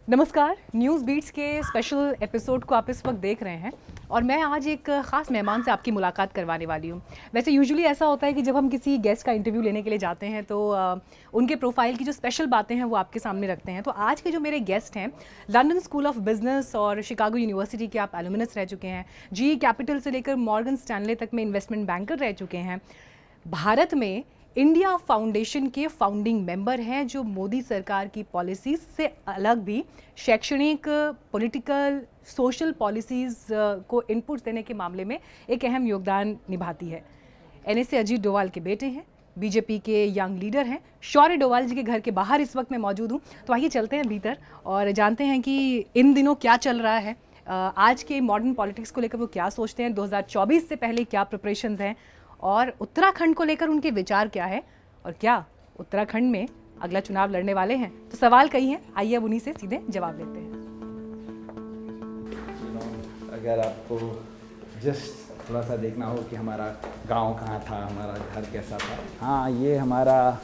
नमस्कार, news beats के special episode को आप इस वक्त देख रहे हैं और मैं आज एक ख़ास मेहमान से आपकी मुलाकात करवाने वाली हूँ। वैसे यूजुअली ऐसा होता है कि जब हम किसी गेस्ट का इंटरव्यू लेने के लिए जाते हैं तो उनके प्रोफाइल की जो स्पेशल बातें हैं वो आपके सामने रखते हैं। तो आज के जो मेरे गेस्ट हैं, लंदन स्कूल ऑफ बिजनेस और शिकागो यूनिवर्सिटी के आप एलुमिनस रह चुके हैं, जी कैपिटल से लेकर मॉर्गन स्टैनले तक में इन्वेस्टमेंट बैंकर रह चुके हैं, भारत में इंडिया फाउंडेशन के फाउंडिंग मेंबर हैं, जो मोदी सरकार की पॉलिसीज से अलग भी शैक्षणिक, पॉलिटिकल, सोशल पॉलिसीज़ को इनपुट देने के मामले में एक अहम योगदान निभाती है। एनएसए अजीत डोवाल के बेटे हैं, बीजेपी के यंग लीडर हैं। शौर्य डोवाल जी के घर के बाहर इस वक्त मैं मौजूद हूँ, तो आइए चलते हैं भीतर और जानते हैं कि इन दिनों क्या चल रहा है, आज के मॉडर्न पॉलिटिक्स को लेकर वो क्या सोचते हैं, 2024 से पहले क्या प्रिपरेशंस हैं और उत्तराखंड को लेकर उनके विचार क्या है और क्या उत्तराखंड में अगला चुनाव लड़ने वाले हैं। तो सवाल कई हैं, आइए अब उन्हीं से सीधे जवाब लेते हैं। अगर आपको जस्ट थोड़ा सा देखना हो कि हमारा गांव कहाँ था, हमारा घर कैसा था। हाँ, ये हमारा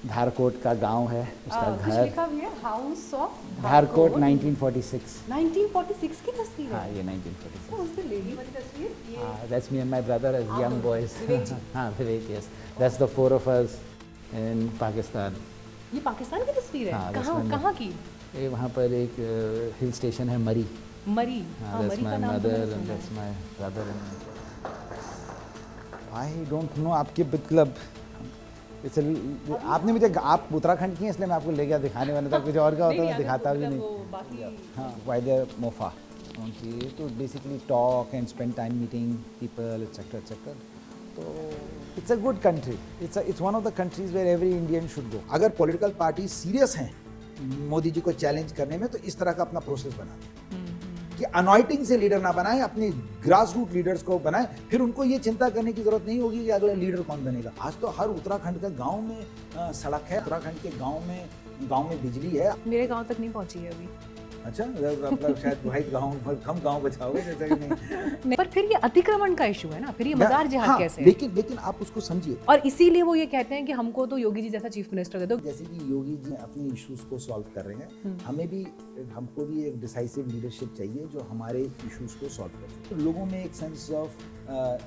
धारकोट का गांव है, उसका घर लिखा भी है हाउस ऑफ धारकोट 1946। 1946 की तस्वीर है। हाँ, ये 1946। उस दिन लेडी वाली तस्वीर ये हाँ, that's me and my brother as young boys. हाँ, विवेक, yes. That's the four of us in Pakistan. ये पाकिस्तान की तस्वीर है। हाँ, कहाँ की? ये वहाँ पर एक हिल स्टेशन है मरी। मरी। हाँ, that's मरी my का नाम तो mother मैंने and सुना that's है। my brother. I don't know आपके मतलब आपने मुझे आप उत्तराखंड की हैं इसलिए मैं आपको ले गया दिखाने वाला था, कुछ और का होता मैं दिखाता भी नहीं। हाँ, वाई द मोफा तो basically talk and spend time meeting people etcetera etcetera. तो it's a good country, it's one of the countries where every Indian should go. अगर पॉलिटिकल पार्टी सीरियस हैं मोदी जी को चैलेंज करने में तो इस तरह का अपना प्रोसेस बनाते कि अनॉइटिंग से लीडर ना बनाए, अपने ग्रास रूट लीडर्स को बनाए, फिर उनको ये चिंता करने की जरूरत नहीं होगी कि अगला लीडर कौन बनेगा। आज तो हर उत्तराखंड का गांव में सड़क है, उत्तराखंड के गांव में बिजली है। मेरे गांव तक नहीं पहुंची है अभी। अच्छा, मतलब शायद वाइट गांव कम गांव बचाओगे जैसे कि नहीं। पर फिर ये अतिक्रमण का इशू है ना, फिर ये मजार जिहाद हाँ, कैसे है? लेकिन आप उसको समझिए। और इसीलिए वो ये कहते हैं कि हमको तो योगी जी जैसा चीफ मिनिस्टर दे दो। जैसे कि योगी जी अपने इश्यूज को सॉल्व कर रहे हैं, हमको भी एक डिसाइसिव लीडरशिप चाहिए जो हमारे इश्यूज को सॉल्व करे। तो लोगों में एक सेंस ऑफ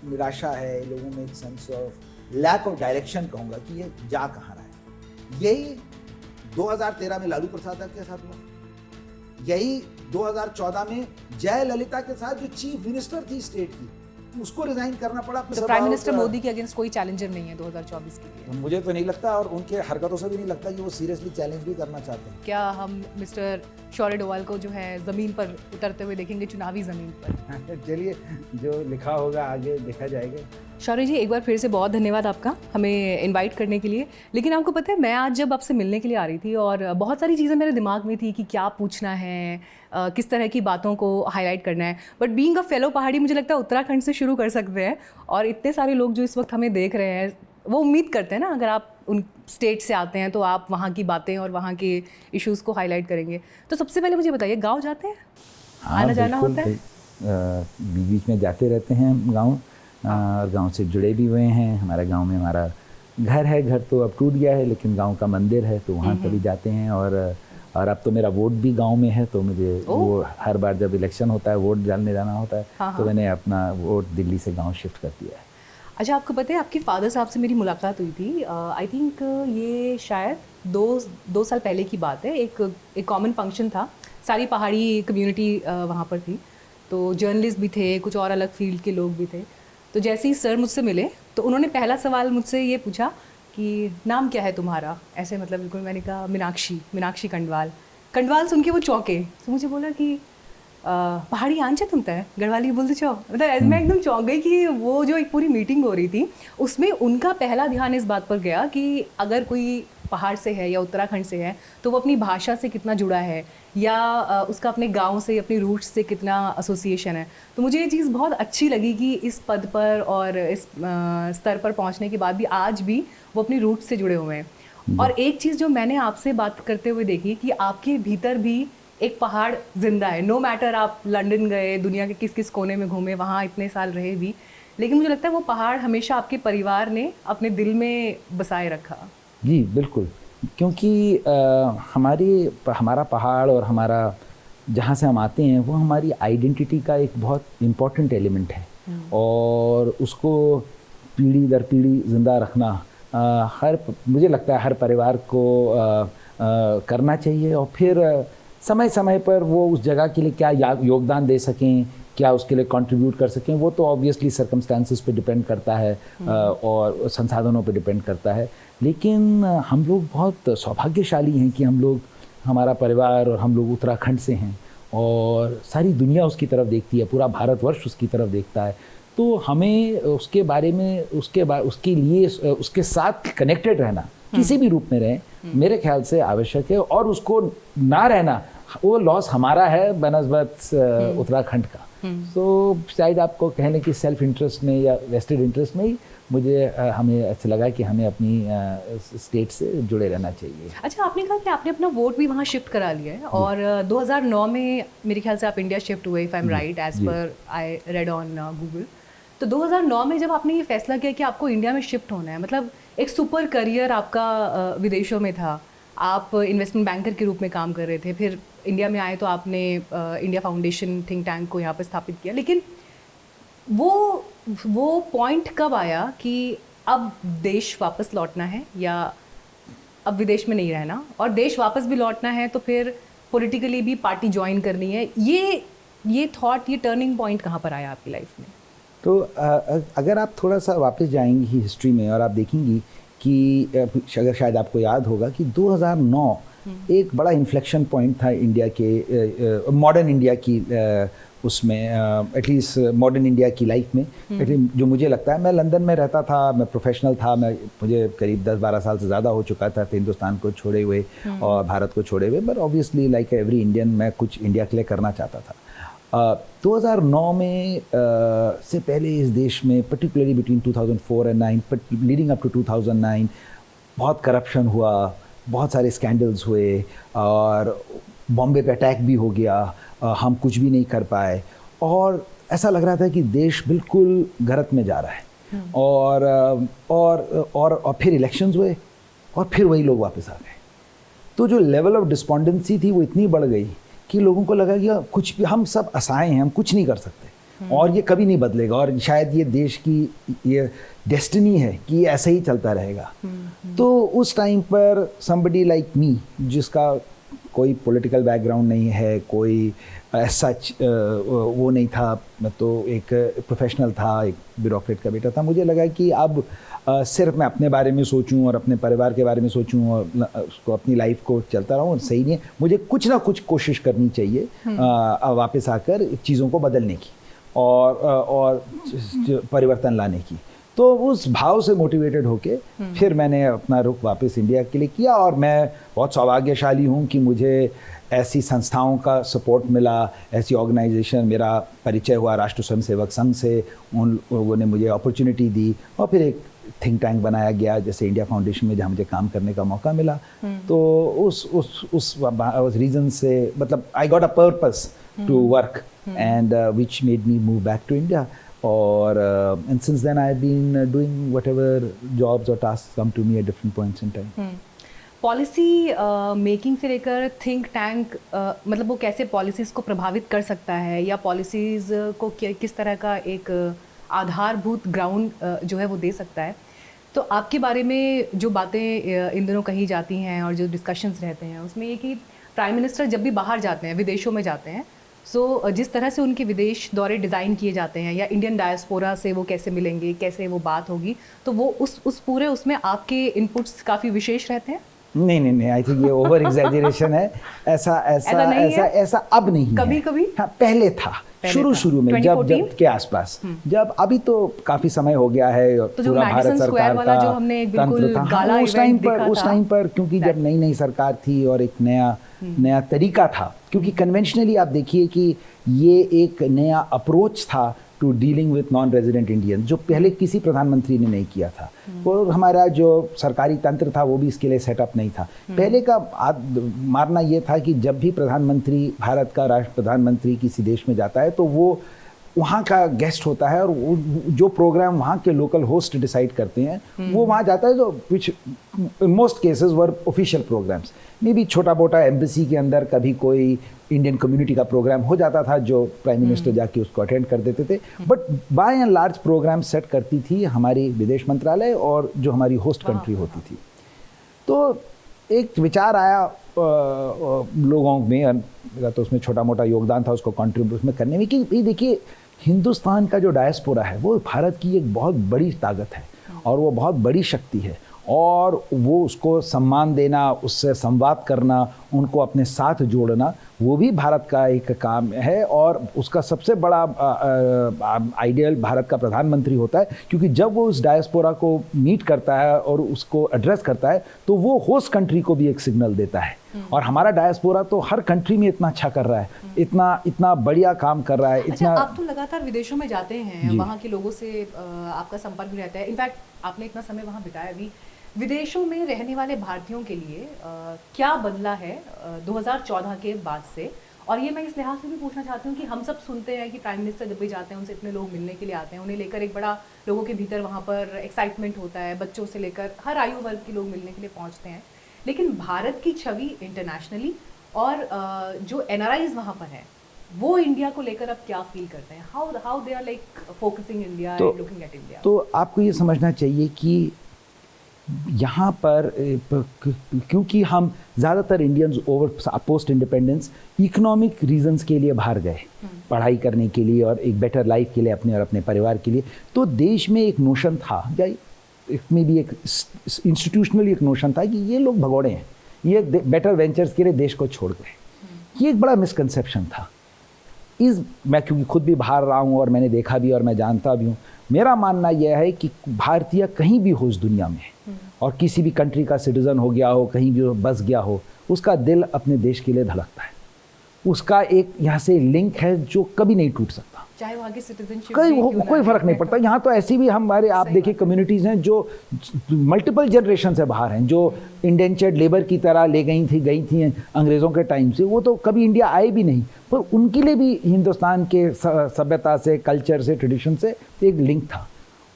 निराशा है, लोगों में एक sense of lack of direction कहूँगा कि ये जा कहाँ रहा है। यही 2013 में लालू प्रसाद के साथ हुआ, यही 2014 में जयललिता के साथ जो चीफ मिनिस्टर थी स्टेट की, उसको रिजाइन करना पड़ा। तो प्राइम मिनिस्टर मोदी के अगेंस्ट कोई चैलेंजर नहीं है 2024 के लिए। मुझे तो नहीं लगता और उनके हरकतों से भी नहीं लगता कि वो सीरियसली चैलेंज भी करना चाहते हैं। क्या हम मिस्टर शौर्य डोवाल को जो है जमीन पर उतरते हुए देखेंगे, चुनावी जमीन पर? चलिए, जो लिखा होगा आगे देखा जाएगा। शौर्य जी, एक बार फिर से बहुत धन्यवाद आपका हमें इनवाइट करने के लिए। लेकिन आपको पता है, मैं आज जब आपसे मिलने के लिए आ रही थी और बहुत सारी चीज़ें मेरे दिमाग में थी कि क्या पूछना है, किस तरह की बातों को हाईलाइट करना है। बट बीइंग अ फेलो पहाड़ी, मुझे लगता है उत्तराखंड से शुरू कर सकते हैं। और इतने सारे लोग जो इस वक्त हमें देख रहे हैं वो उम्मीद करते हैं ना, अगर आप उन स्टेट से आते हैं तो आप वहाँ की बातें और वहाँ के इश्यूज़ को हाईलाइट करेंगे। तो सबसे पहले मुझे बताइए, गाँव जाते हैं? आना जाना होता है? बीच बीच में जाते रहते हैं गाँव, और गांव से जुड़े भी हुए हैं। हमारे गांव में हमारा घर है, घर तो अब टूट गया है लेकिन गांव का मंदिर है तो वहाँ कभी जाते हैं। और अब तो मेरा वोट भी गांव में है, तो मुझे वो हर बार जब इलेक्शन होता है, वोट डालने जाना होता है, तो मैंने अपना वोट दिल्ली से गांव शिफ्ट कर दिया है। अच्छा, आपको पता है आपके फादर साहब से मेरी मुलाकात हुई थी, आई थिंक ये शायद दो साल पहले की बात है। एक कॉमन फंक्शन था, सारी पहाड़ी कम्युनिटी वहाँ पर थी, तो जर्नलिस्ट भी थे, कुछ और अलग फील्ड के लोग भी थे। तो जैसे ही सर मुझसे मिले तो उन्होंने पहला सवाल मुझसे ये पूछा कि नाम क्या है तुम्हारा, ऐसे मतलब बिल्कुल। मैंने कहा मीनाक्षी कंडवाल सुन के वो चौंके। तो मुझे बोला कि पहाड़ी आंचे तुम तय गढ़वाली बोलते चौ। मतलब मैं एकदम चौंक गई कि वो जो एक पूरी मीटिंग हो रही थी उसमें उनका पहला ध्यान इस बात पर गया कि अगर कोई पहाड़ से है या उत्तराखंड से है तो वो अपनी भाषा से कितना जुड़ा है, या उसका अपने गांव से, अपनी रूट्स से कितना एसोसिएशन है। तो मुझे ये चीज़ बहुत अच्छी लगी कि इस पद पर और इस स्तर पर पहुंचने के बाद भी आज भी वो अपनी रूट्स से जुड़े हुए हैं। और एक चीज़ जो मैंने आपसे बात करते हुए देखी कि आपके भीतर भी एक पहाड़ जिंदा है। नो मैटर आप लंदन गए, दुनिया के किस किस कोने में घूमे, वहाँ इतने साल रहे भी, लेकिन मुझे लगता है वो पहाड़ हमेशा आपके परिवार ने अपने दिल में बसाए रखा। जी बिल्कुल, क्योंकि हमारा पहाड़ और हमारा जहाँ से हम आते हैं वो हमारी आइडेंटिटी का एक बहुत इम्पॉर्टेंट एलिमेंट है, और उसको पीढ़ी दर पीढ़ी ज़िंदा रखना मुझे लगता है हर परिवार को करना चाहिए। और फिर समय समय पर वो उस जगह के लिए क्या योगदान दे सकें, क्या उसके लिए कंट्रीब्यूट कर सकें, वो तो ऑब्वियसली सर्कमस्टांसेस पे डिपेंड करता है और संसाधनों पे डिपेंड करता है। लेकिन हम लोग बहुत सौभाग्यशाली हैं कि हमारा परिवार और हम लोग उत्तराखंड से हैं, और सारी दुनिया उसकी तरफ देखती है, पूरा भारतवर्ष उसकी तरफ देखता है। तो हमें उसके बारे में उसके लिए उसके साथ कनेक्टेड रहना किसी भी रूप में रहें, मेरे ख्याल से आवश्यक है। और उसको ना रहना, वो लॉस हमारा है बनस्बत उत्तराखंड का। तो शायद आपको कहने की सेल्फ इंटरेस्ट में या वेस्टेड इंटरेस्ट में ही हमें अच्छा लगा कि हमें अपनी स्टेट से जुड़े रहना चाहिए। अच्छा, आपने कहा कि आपने अपना वोट भी वहाँ शिफ्ट करा लिया है, और 2009 में मेरे ख्याल से आप इंडिया शिफ्ट हुए, if I am right, as per I red on Google. तो 2009 में जब आपने ये फैसला किया कि आपको इंडिया में शिफ्ट होना है, मतलब एक सुपर करियर आपका विदेशों में था, आप इन्वेस्टमेंट बैंकर के रूप में काम कर रहे थे, फिर इंडिया में आए तो आपने इंडिया फाउंडेशन थिंक टैंक को यहाँ पर स्थापित किया। लेकिन वो पॉइंट कब आया कि अब देश वापस लौटना है, या अब विदेश में नहीं रहना, और देश वापस भी लौटना है तो फिर पॉलिटिकली भी पार्टी ज्वाइन करनी है? ये थॉट, ये टर्निंग पॉइंट कहाँ पर आया आपकी लाइफ में? तो अगर आप थोड़ा सा वापस जाएंगी हिस्ट्री में और आप देखेंगी कि अगर शायद आपको याद होगा कि 2009 एक बड़ा इन्फ्लेक्शन पॉइंट था इंडिया के मॉडर्न इंडिया की उसमें, एटलीस्ट मॉडर्न इंडिया की लाइफ में। एटलीस्ट जो मुझे लगता है, मैं लंदन में रहता था, मैं प्रोफेशनल था, मुझे करीब 10-12 साल से ज़्यादा हो चुका था हिंदुस्तान को छोड़े हुए और भारत को छोड़े हुए, but obviously like every Indian मैं कुछ इंडिया के लिए करना चाहता था। 2009 में से पहले इस देश में particularly between 2004 and 9, leading up to 2009 बहुत करप्शन हुआ, बहुत सारे स्कैंडल्स हुए, और बॉम्बे पे अटैक भी हो गया, हम कुछ भी नहीं कर पाए, और ऐसा लग रहा था कि देश बिल्कुल गलत में जा रहा है। और फिर इलेक्शंस हुए, और फिर वही लोग वापस आ गए। तो जो लेवल ऑफ डिस्पॉन्डेंसी थी वो इतनी बढ़ गई कि लोगों को लगा कि कुछ भी, हम सब असहाय हैं, हम कुछ नहीं कर सकते, और ये कभी नहीं बदलेगा, और शायद ये देश की ये डेस्टिनी है कि ये ऐसे ही चलता रहेगा। तो उस टाइम पर somebody like me, जिसका कोई पॉलिटिकल बैकग्राउंड नहीं है, कोई सच वो नहीं था, मैं तो एक प्रोफेशनल था, एक ब्यूरोक्रेट का बेटा था, मुझे लगा कि अब सिर्फ मैं अपने बारे में सोचूं और अपने परिवार के बारे में सोचूं और उसको अपनी लाइफ को चलता रहूं, सही नहीं है। मुझे कुछ ना कुछ कोशिश करनी चाहिए वापस आकर चीज़ों को बदलने की और परिवर्तन लाने की। तो उस भाव से मोटिवेटेड होके फिर मैंने अपना रुख वापस इंडिया के लिए किया, और मैं बहुत सौभाग्यशाली हूँ कि मुझे ऐसी संस्थाओं का सपोर्ट मिला, ऐसी ऑर्गेनाइजेशन, मेरा परिचय हुआ राष्ट्र स्वयंसेवक संघ से, उन लोगों ने मुझे अपॉर्चुनिटी दी, और फिर एक थिंक टैंक बनाया गया जैसे इंडिया फाउंडेशन में, जहाँ मुझे काम करने का मौका मिला। तो उस रीज़न से, मतलब I got a purpose to work and which made me move back to India, और and since then I've been doing whatever jobs or tasks come to me at different points in time. Policy making से लेकर think tank, मतलब वो कैसे policies को प्रभावित कर सकता है, या पॉलिसीज़ को किस तरह का एक आधारभूत ग्राउंड जो है वो दे सकता है। तो आपके बारे में जो बातें इन दिनों कही जाती हैं और जो डिस्कशंस रहते हैं, उसमें ये कि प्राइम मिनिस्टर जब भी बाहर जाते हैं, विदेशों में जाते हैं, सो जिस तरह से उनके विदेश दौरे डिज़ाइन किए जाते हैं, या इंडियन डायस्पोरा से वो कैसे मिलेंगे, कैसे वो बात होगी, तो वो उस पूरे उसमें आपके इनपुट्स काफ़ी विशेष रहते हैं? नहीं, आई थिंक ये ओवर एग्जैजरेशन है। ऐसा अब नहीं है। कभी हाँ, पहले था, शुरू में, जब के आसपास, जब अभी तो काफी समय हो गया है, तो पूरा भारत सरकार का जो हमने बिल्कुल गाला उस टाइम पर क्योंकि जब नई सरकार थी और एक नया तरीका था, क्योंकि कन्वेंशनली आप देखिए कि ये एक नया अप्रोच था to dealing with non resident Indian, जो पहले किसी प्रधानमंत्री ने नहीं किया था, और हमारा जो सरकारी तंत्र था वो भी इसके लिए सेटअप नहीं था। पहले का मानना ये था कि जब भी प्रधानमंत्री, भारत का राष्ट्र प्रधानमंत्री किसी देश में जाता है, तो वो वहाँ का गेस्ट होता है और जो प्रोग्राम वहाँ के लोकल होस्ट डिसाइड करते हैं वो वहाँ जाता है, जो which in most cases were official programmes. May be छोटा मोटा एम्बेसी के अंदर कभी कोई इंडियन कम्युनिटी का प्रोग्राम हो जाता था जो प्राइम मिनिस्टर जाके उसको अटेंड कर देते थे, but by and large programme set करती थी हमारी विदेश मंत्रालय और जो हमारी होस्ट कंट्री होती थी। तो एक विचार आया लोगों में, मेरा तो उसमें छोटा मोटा योगदान था उसको कंट्रीब्यूट में करने में, कि भाई देखिए हिंदुस्तान का जो डायस्पोरा है वो भारत की एक बहुत बड़ी ताकत है और वो बहुत बड़ी शक्ति है, और वो उसको सम्मान देना, उससे संवाद करना, उनको अपने साथ जोड़ना, वो भी भारत का एक काम है। और उसका सबसे बड़ा आइडियल भारत का प्रधानमंत्री होता है, क्योंकि जब वो उस डायस्पोरा को मीट करता है और उसको एड्रेस करता है तो वो होस्ट कंट्री को भी एक सिग्नल देता है। और हमारा डायस्पोरा तो हर कंट्री में इतना अच्छा कर रहा है, इतना बढ़िया काम कर रहा है। अच्छा, आप तो लगातार विदेशों में जाते हैं, वहाँ के लोगों से आपका संपर्क भी रहता है, इनफैक्ट आपने इतना समय वहाँ बिताया भी। विदेशों में रहने वाले भारतीयों के लिए क्या बदला है 2014 के बाद से? और ये मैं इस लिहाज से भी पूछना चाहती हूँ कि हम सब सुनते हैं कि प्राइम मिनिस्टर जब भी जाते हैं उनसे इतने लोग मिलने के लिए आते हैं, उन्हें लेकर एक बड़ा लोगों के भीतर वहाँ पर एक्साइटमेंट होता है, बच्चों से लेकर हर आयु वर्ग के लोग मिलने के लिए पहुँचते हैं। लेकिन भारत की छवि इंटरनेशनली और जो एनआरआईज वहाँ पर हैं वो इंडिया को लेकर अब क्या फील करते हैं? How they are like focusing India and looking at India? तो आपको ये समझना चाहिए कि यहाँ पर क्योंकि हम ज़्यादातर Indians over post independence economic reasons के लिए बाहर गए, पढ़ाई करने के लिए और एक बेटर लाइफ के लिए अपने और अपने परिवार के लिए, तो देश में एक नोशन था, या इसमें भी एक इंस्टीट्यूशनली एक नोशन था कि ये लोग भगोड़े हैं, ये बेटर वेंचर्स के लिए देश को छोड़ गए। ये एक बड़ा मिसकंसेप्शन था। मैं क्योंकि खुद भी बाहर रहा हूँ और मैंने देखा भी और मैं जानता भी हूँ, मेरा मानना यह है कि भारतीय कहीं भी हो इस दुनिया में और किसी भी कंट्री का सिटीजन हो गया हो, कहीं भी बस गया हो, उसका दिल अपने देश के लिए धड़कता है। उसका एक यहाँ से लिंक है जो कभी नहीं टूट सकता, चाहे वहाँ की सिटीजनशिप कोई फर्क नहीं पड़ता। यहाँ तो ऐसी भी हमारे आप देखिए कम्युनिटीज़ हैं जो मल्टीपल जनरेशन से बाहर हैं, जो इंडेंचर्ड लेबर की तरह गई थी अंग्रेज़ों के टाइम से, वो तो कभी इंडिया आए भी नहीं, पर उनके लिए भी हिंदुस्तान के सभ्यता से, कल्चर से, ट्रेडिशन से एक लिंक था।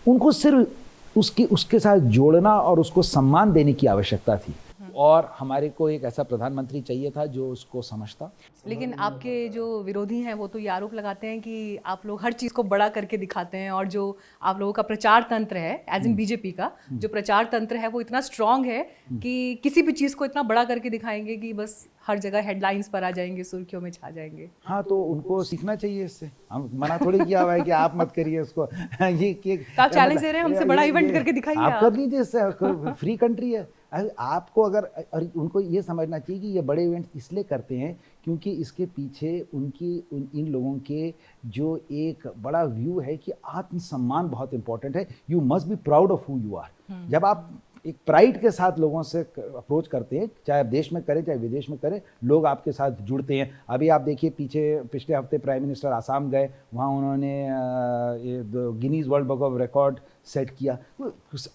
उनको सिर्फ उसके साथ जोड़ना और उसको सम्मान देने की आवश्यकता थी, और हमारे को एक ऐसा प्रधानमंत्री चाहिए था जो उसको समझता। लेकिन आपके जो विरोधी हैं वो तो ये आरोप लगाते हैं कि आप लोग हर चीज़ को बड़ा करके दिखाते हैं, और जो आप लोगों का प्रचार तंत्र है एज इन बीजेपी का जो प्रचार तंत्र है वो इतना स्ट्रांग है कि किसी भी चीज़ को इतना बड़ा करके दिखाएंगे कि बस हर जगह हेडलाइंस पर आ जाएंगे, सुर्खियों में छा जाएंगे। हाँ, तो उनको सीखना चाहिए इससे। हम मना थोड़ी किया हुआ है कि आप मत करिए उसको। ये आप चैलेंज दे रहे हैं हमसे बड़ा इवेंट करके दिखाइए। आप कर लीजिए, इससे फ्री कंट्री है। आपको अगर उनको ये समझना चाहिए कि ये बड़े इवेंट इसलिए करते हैं क्योंकि इसके पीछे इन लोगों के जो एक बड़ा व्यू है कि आत्मसम्मान बहुत इंपॉर्टेंट है। You must be proud of who you are. जब आप एक प्राइड के साथ लोगों से अप्रोच करते हैं, चाहे आप देश में करें चाहे विदेश में करें, लोग आपके साथ जुड़ते हैं। अभी आप देखिए पिछले हफ्ते प्राइम मिनिस्टर आसाम गए, वहाँ उन्होंने ये Guinness world book of record set किया।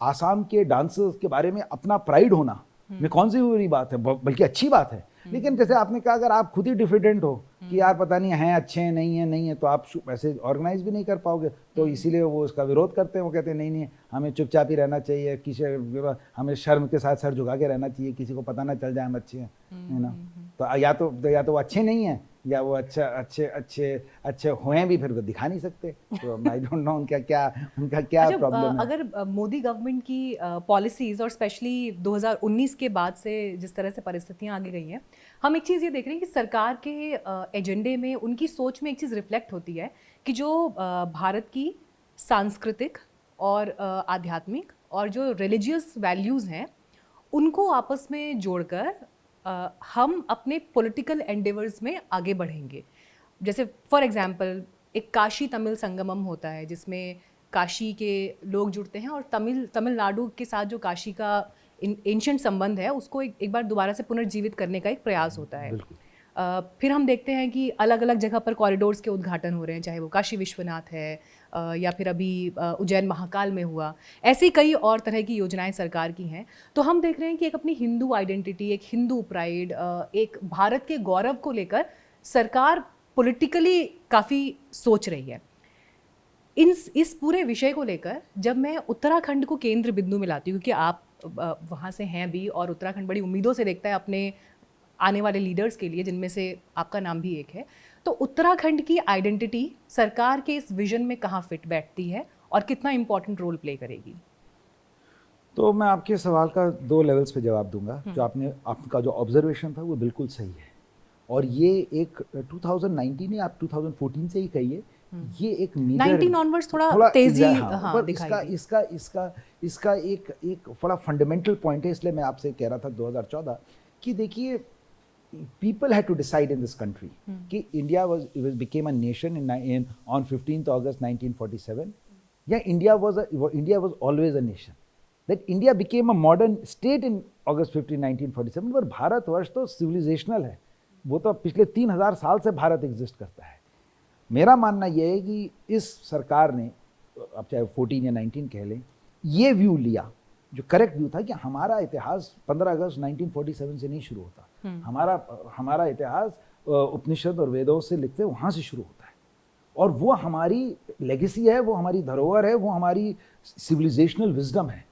आसाम के डांसर्स के बारे में अपना प्राइड होना में कौन सी बुरी बात है, बल्कि अच्छी बात है। लेकिन जैसे आपने कहा, अगर आप खुद ही डिफिडेंट हो कि यार पता नहीं है अच्छे हैं नहीं है, तो आप ऐसे ऑर्गेनाइज भी नहीं कर पाओगे। तो इसीलिए वो उसका विरोध करते हैं। वो कहते हैं नहीं हमें चुपचाप ही रहना चाहिए, हमें शर्म के साथ सर झुका के रहना चाहिए, किसी को पता ना चल जाए हम अच्छे हैं, है ना। तो या तो वो अच्छे नहीं हैं, या वो अच्छे हुए भी फिर वो दिखा नहीं सकते। तो आई डोंट नो उनका क्या प्रॉब्लम है। अगर मोदी गवर्नमेंट की पॉलिसीज और स्पेशली 2019 के बाद से जिस तरह से परिस्थितियां आगे गई हैं, हम एक चीज़ ये देख रहे हैं कि सरकार के एजेंडे में, उनकी सोच में एक चीज़ रिफ्लेक्ट होती है कि जो भारत की सांस्कृतिक और आध्यात्मिक और जो रिलीजियस वैल्यूज़ हैं उनको आपस में जोड़कर हम अपने पॉलिटिकल एंडेवर्स में आगे बढ़ेंगे। जैसे फॉर एग्जांपल एक काशी तमिल संगमम होता है जिसमें काशी के लोग जुड़ते हैं और तमिलनाडु के साथ जो काशी का एंशिएंट संबंध है उसको एक बार दोबारा से पुनर्जीवित करने का एक प्रयास होता है। फिर हम देखते हैं कि अलग अलग जगह पर कॉरिडोर्स के उद्घाटन हो रहे हैं, चाहे वो काशी विश्वनाथ है या फिर अभी उज्जैन महाकाल में हुआ। ऐसी कई और तरह की योजनाएं सरकार की हैं। तो हम देख रहे हैं कि एक अपनी हिंदू आइडेंटिटी, एक हिंदू प्राइड, एक भारत के गौरव को लेकर सरकार पॉलिटिकली काफ़ी सोच रही है। इस पूरे विषय को लेकर जब मैं उत्तराखंड को केंद्र बिंदु में लाती हूँ, क्योंकि आप वहाँ से हैं भी और उत्तराखंड बड़ी उम्मीदों से देखता है अपने आने वाले लीडर्स के लिए, जिनमें से आपका नाम भी एक है, तो उत्तराखंड की आइडेंटिटी सरकार के इस विजन में कहाँ फिट बैठती है और कितना इम्पोर्टेंट रोल प्ले करेगी? तो मैं आपके सवाल का 2 लेवल्स पे जवाब दूंगा। जो आपका जो ऑब्जर्वेशन था वो बिल्कुल सही है, और ये एक 2019 या आप 2014 से ही कहिए, ये एक मेजर 19 ऑनवर्ड्स थोड़ा तेजी हाँ, पर दिखाई दी। इसका एक बड़ा फंडामेंटल पॉइंट है, इसलिए मैं आपसे कह रहा था 2014 कि देखिए, people had to decide in this country कि India became a nation in on 15th August 1947. Yeah, India was always a nation. That India became a modern state in August 15, 1947. पर भारतवर्ष तो सिविलाइजेशनल है, वो तो पिछले 3000 साल से भारत एग्जिस्ट करता है। मेरा मानना यह है कि इस सरकार ने, अब चाहे 14 या 19 कह लें, ये व्यू लिया जो करेक्ट व्यू था कि हमारा इतिहास 15 अगस्त 1947 से नहीं शुरू होता। हमारा इतिहास उपनिषद और वेदों से लिखते वहाँ से शुरू होता है, और वो हमारी लेगेसी है, वो हमारी धरोहर है, वो हमारी सिविलाइजेशनल विजडम है।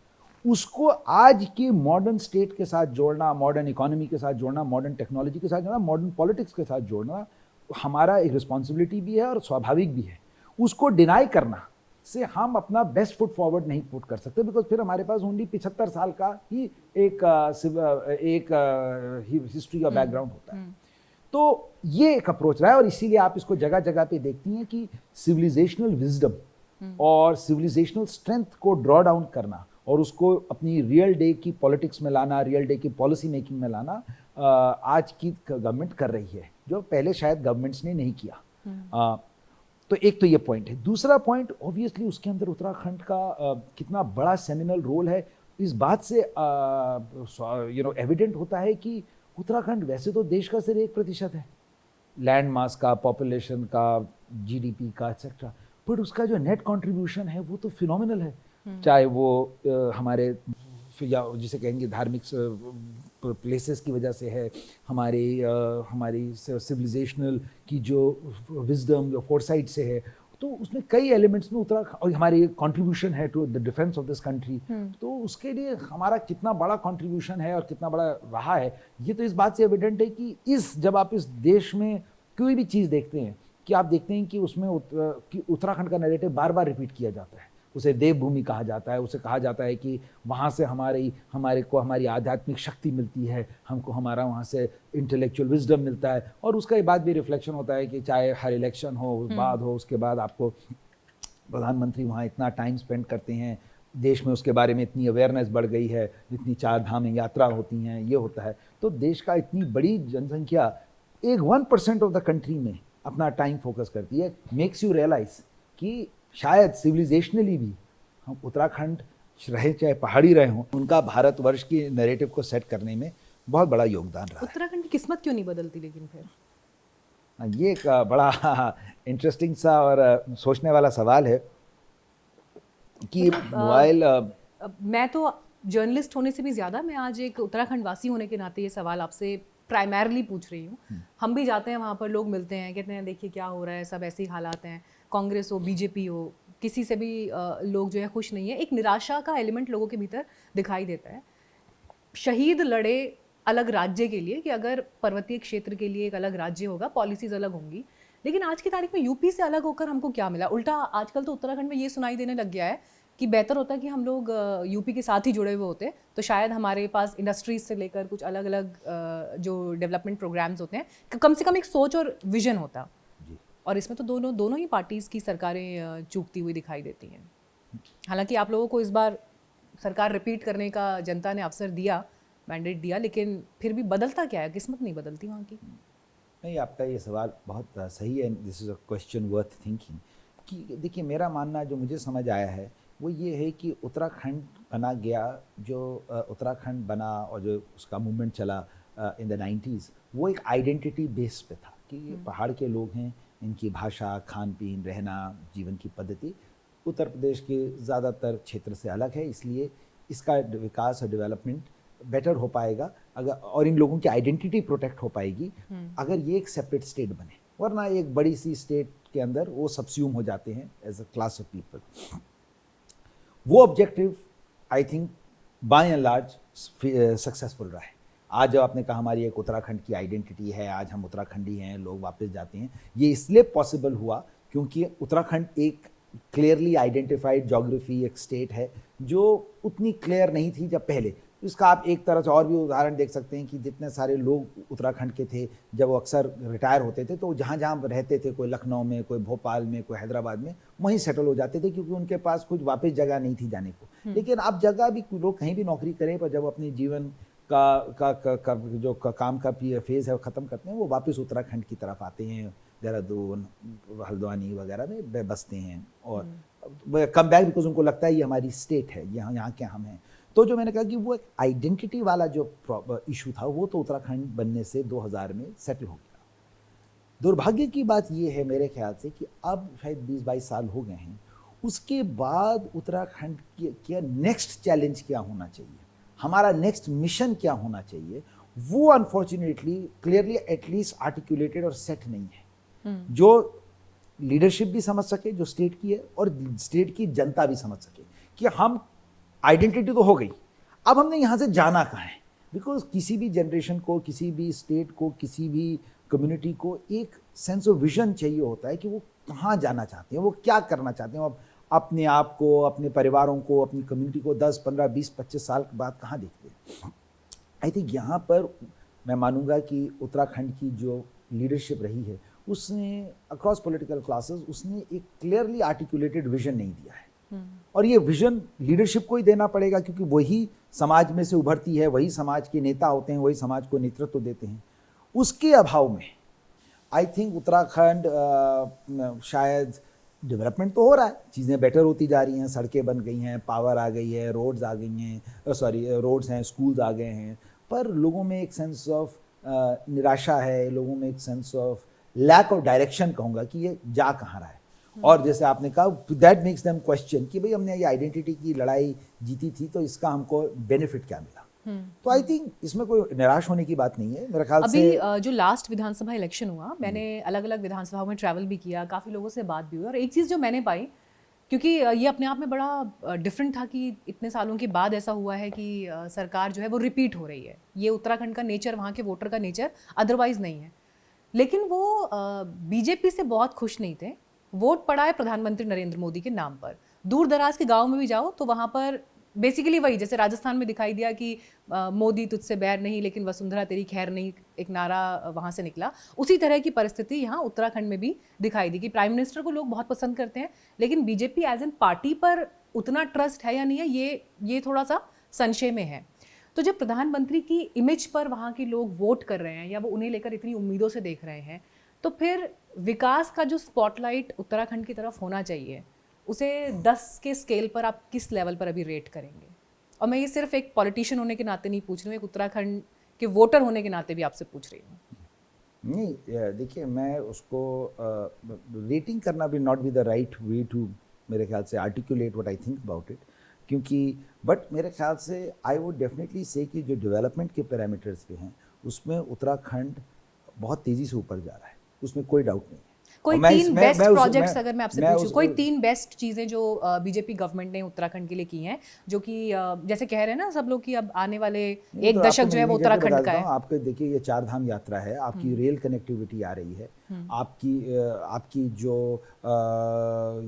उसको आज के मॉडर्न स्टेट के साथ जोड़ना, मॉडर्न इकोनॉमी के साथ जोड़ना, मॉडर्न टेक्नोलॉजी के साथ जोड़ना, मॉडर्न पॉलिटिक्स के साथ जोड़ना हमारा एक रिस्पॉन्सिबिलिटी भी है और स्वाभाविक भी है। उसको डिनाई करना से हम अपना बेस्ट फुट फॉरवर्ड नहीं पुट कर सकते, बिकॉज फिर हमारे पास ओनली 75 साल का ही एक हिस्ट्री का बैकग्राउंड होता है। तो ये एक अप्रोच रहा है, और इसीलिए आप इसको जगह जगह पे देखती हैं कि सिविलाइजेशनल विजडम और सिविलाइजेशनल स्ट्रेंथ को ड्रॉ डाउन करना और उसको अपनी रियल डे की पॉलिटिक्स में लाना, रियल डे की पॉलिसी मेकिंग में लाना आज की गवर्नमेंट कर रही है, जो पहले शायद गवर्नमेंट्स ने नहीं किया। तो एक तो ये पॉइंट है। दूसरा पॉइंट, ऑब्वियसली उसके अंदर उत्तराखंड का कितना बड़ा सेमिनल रोल है, इस बात से एविडेंट होता है कि उत्तराखंड वैसे तो देश का सिर्फ 1% है, लैंड मास का, पॉपुलेशन का, जीडीपी का, एक्सेट्रा, बट उसका जो नेट कंट्रीब्यूशन है वो तो फिनोमिनल है। चाहे वो हमारे या जिसे कहेंगे धार्मिक प्लेसेस की वजह से है, हमारी सिविलाइजेशनल की जो विजडम, जो फोरसाइट से है, तो उसमें कई एलिमेंट्स में उत्तराखंड, और हमारी कंट्रीब्यूशन है to the defence of this country, तो उसके लिए हमारा कितना बड़ा कंट्रीब्यूशन है और कितना बड़ा रहा है, ये तो इस बात से एविडेंट है कि जब आप इस देश में कोई भी चीज़ देखते हैं कि आप देखते हैं कि उसमें उत्तराखंड का नैरेटिव बार बार रिपीट किया जाता है। उसे देवभूमि कहा जाता है, उसे कहा जाता है कि वहाँ से हमारे को हमारी आध्यात्मिक शक्ति मिलती है, हमको हमारा वहाँ से इंटेलेक्चुअल विजडम मिलता है, और उसका ये बात भी रिफ्लेक्शन होता है कि चाहे हर इलेक्शन हो, बाद हो, उसके बाद आपको प्रधानमंत्री वहाँ इतना टाइम स्पेंड करते हैं, देश में उसके बारे में इतनी अवेयरनेस बढ़ गई है, इतनी 4 धाम यात्रा होती हैं, ये होता है। तो देश का इतनी बड़ी जनसंख्या एक 1% ऑफ द कंट्री में अपना टाइम फोकस करती है, मेक्स यू रियलाइज कि शायद सिविलाइजेशनली भी हम उत्तराखंड रहे चाहे पहाड़ी रहे हों, उनका भारतवर्ष की नैरेटिव को सेट करने में बहुत बड़ा योगदान रहा है। उत्तराखंड की किस्मत क्यों नहीं बदलती लेकिन फिर? ये एक बड़ा इंटरेस्टिंग सा और सोचने वाला सवाल है कि मोबाइल, मैं तो जर्नलिस्ट होने से भी ज़्यादा, मैं आज एक उत्तराखंड वासी होने के नाते ये सवाल आपसे प्राइमरली पूछ रही हूँ। हम भी जाते हैं वहाँ पर, लोग मिलते हैं, कहते हैं देखिए क्या हो रहा है, सब ऐसे ही हालात हैं, कांग्रेस हो, बीजेपी हो, किसी से भी लोग जो है खुश नहीं है। एक निराशा का एलिमेंट लोगों के भीतर दिखाई देता है। शहीद लड़े अलग राज्य के लिए कि अगर पर्वतीय क्षेत्र के लिए एक अलग राज्य होगा, पॉलिसीज अलग होंगी, लेकिन आज की तारीख में यूपी से अलग होकर हमको क्या मिला? उल्टा आजकल तो उत्तराखंड में ये सुनाई देने लग गया है कि बेहतर होता है कि हम लोग यूपी के साथ ही जुड़े हुए होते, तो शायद हमारे पास इंडस्ट्रीज से लेकर कुछ अलग अलग जो डेवलपमेंट प्रोग्राम्स होते हैं, कम से कम एक सोच और विजन होता। और इसमें तो दोनों ही पार्टीज़ की सरकारें चूकती हुई दिखाई देती हैं। हालांकि आप लोगों को इस बार सरकार रिपीट करने का जनता ने अवसर दिया, मैंडेट दिया, लेकिन फिर भी बदलता क्या है? किस्मत नहीं बदलती वहाँ की। नहीं, आपका ये सवाल बहुत सही है, this is a question worth thinking. कि देखिए, मेरा मानना जो मुझे समझ आया है वो ये है कि उत्तराखंड बना गया, जो उत्तराखंड बना और जो उसका मूवमेंट चला इन द 90s, वो एक आइडेंटिटी बेस पे था कि पहाड़ के लोग हैं, इनकी भाषा, खान पीन, रहना, जीवन की पद्धति उत्तर प्रदेश के ज़्यादातर क्षेत्र से अलग है, इसलिए इसका विकास और डेवलपमेंट बेटर हो पाएगा अगर, और इन लोगों की आइडेंटिटी प्रोटेक्ट हो पाएगी अगर ये एक सेपरेट स्टेट बने। वरना एक बड़ी सी स्टेट के अंदर वो सबस्यूम हो जाते हैं as a class of people. वो objective I think by and large successful रहा है। आज जब आपने कहा हमारी एक उत्तराखंड की आइडेंटिटी है, आज हम उत्तराखंडी हैं, लोग वापस जाते हैं, ये इसलिए पॉसिबल हुआ क्योंकि उत्तराखंड एक क्लियरली आइडेंटिफाइड ज्योग्राफी, एक स्टेट है जो उतनी क्लियर नहीं थी जब पहले। इसका आप एक तरह से और भी उदाहरण देख सकते हैं कि जितने सारे लोग उत्तराखंड के थे जब वो अक्सर रिटायर होते थे तो जहाँ जहाँ रहते थे, कोई लखनऊ में, कोई भोपाल में, कोई हैदराबाद में, वहीं सेटल हो जाते थे क्योंकि उनके पास कुछ वापस जगह नहीं थी जाने को। लेकिन अब जगह भी लोग कहीं भी नौकरी करें, पर जब अपने जीवन जो काम का फेज है वो ख़त्म करते हैं, वो वापस उत्तराखंड की तरफ आते हैं, देहरादून, हल्द्वानी वगैरह में बसते हैं और कम बैक बिकॉज उनको लगता है ये हमारी स्टेट है, यहाँ के हम हैं। तो जो मैंने कहा कि वो एक आइडेंटिटी वाला जो इशू था वो तो उत्तराखंड बनने से 2000 में सेटल हो गया। दुर्भाग्य की बात ये है मेरे ख्याल से कि अब शायद 20-22 साल हो गए हैं, उसके बाद उत्तराखंड के नेक्स्ट चैलेंज क्या होना चाहिए, हमारा नेक्स्ट मिशन क्या होना चाहिए, वो अनफॉर्चुनेटली क्लियरली एटलीस्ट आर्टिकुलेटेड और सेट नहीं है, जो लीडरशिप भी समझ सके जो स्टेट की है और स्टेट की जनता भी समझ सके कि हम आइडेंटिटी तो हो गई, अब हमने यहाँ से जाना कहाँ है। बिकॉज किसी भी जनरेशन को, किसी भी स्टेट को, किसी भी कम्युनिटी को एक सेंस ऑफ विजन चाहिए होता है कि वो कहाँ जाना चाहते हैं, वो क्या करना चाहते हैं, अपने आप को, अपने परिवारों को, अपनी कम्युनिटी को 10, 15, 20, 25 साल के बाद कहाँ देखते हैं। आई थिंक यहाँ पर मैं मानूंगा कि उत्तराखंड की जो लीडरशिप रही है उसने अक्रॉस पॉलिटिकल क्लासेस उसने एक क्लियरली आर्टिकुलेटेड विजन नहीं दिया है। और ये विजन लीडरशिप को ही देना पड़ेगा क्योंकि वही समाज में से उभरती है, वही समाज के नेता होते हैं, वही समाज को नेतृत्व देते हैं। उसके अभाव में आई थिंक उत्तराखंड शायद डेवलपमेंट तो हो रहा है, चीज़ें बेटर होती जा रही हैं, सड़कें बन गई हैं, पावर आ गई है, रोड्स आ गई हैं, रोड्स हैं, स्कूल्स आ गए हैं, पर लोगों में एक सेंस ऑफ निराशा है, लोगों में एक sense of lack of direction कहूँगा कि ये जा कहाँ रहा है। और जैसे आपने कहा दैट मेक्स देम क्वेश्चन कि भाई हमने ये आइडेंटिटी की लड़ाई जीती थी तो इसका हमको बेनिफिट क्या मिला। तो आई थिंक इसमें कोई निराश होने की बात नहीं है मेरे ख्याल से। अभी जो लास्ट विधानसभा इलेक्शन हुआ, मैंने अलग अलग विधानसभाओं में ट्रैवल भी किया, काफ़ी लोगों से बात भी हुई, और एक चीज़ जो मैंने पाई, क्योंकि ये अपने आप में बड़ा डिफरेंट था कि इतने सालों के बाद ऐसा हुआ है कि सरकार जो है वो रिपीट हो रही है। ये उत्तराखंड का नेचर, वहाँ के वोटर का नेचर अदरवाइज नहीं है, लेकिन वो बीजेपी से बहुत खुश नहीं थे। वोट पड़ा है प्रधानमंत्री नरेंद्र मोदी के नाम पर। दूर दराज के गांव में भी जाओ तो वहाँ पर बेसिकली वही, जैसे राजस्थान में दिखाई दिया कि मोदी तुझसे बैर नहीं लेकिन वसुंधरा तेरी खैर नहीं, एक नारा वहाँ से निकला। उसी तरह की परिस्थिति यहाँ उत्तराखंड में भी दिखाई दी कि प्राइम मिनिस्टर को लोग बहुत पसंद करते हैं, लेकिन बीजेपी एज एन पार्टी पर उतना ट्रस्ट है या नहीं है, ये थोड़ा सा संशय में है। तो जब प्रधानमंत्री की इमेज पर वहाँ के लोग वोट कर रहे हैं या वो उन्हें लेकर इतनी उम्मीदों से देख रहे हैं, तो फिर विकास का जो स्पॉटलाइट उत्तराखंड की तरफ होना चाहिए, उसे 10 के स्केल पर आप किस लेवल पर अभी रेट करेंगे? और मैं ये सिर्फ एक पॉलिटिशियन होने के नाते नहीं पूछ रही हूँ, एक उत्तराखंड के वोटर होने के नाते भी आपसे पूछ रही हूँ। नहीं, देखिए मैं उसको रेटिंग करना भी not be the right way to मेरे ख्याल से articulate what I think about it, क्योंकि बट मेरे ख्याल से आई वुड डेफिनेटली से कि जो डेवलपमेंट के पैरामीटर्स पे हैं उसमें उत्तराखंड बहुत तेज़ी से ऊपर जा रहा है, उसमें कोई डाउट नहीं है। कोई 3 बेस्ट प्रोजेक्ट्स अगर मैं आपसे पूछूं, कोई 3 बेस्ट चीज़ें जो बीजेपी गवर्नमेंट ने उत्तराखंड के लिए की हैं, जो कि जैसे कह रहे हैं ना सब लोग कि अब आने वाले एक दशक जो है वो उत्तराखंड का है। आपके देखिए ये 4 धाम यात्रा है, आपकी रेल कनेक्टिविटी आ रही है, आपकी जो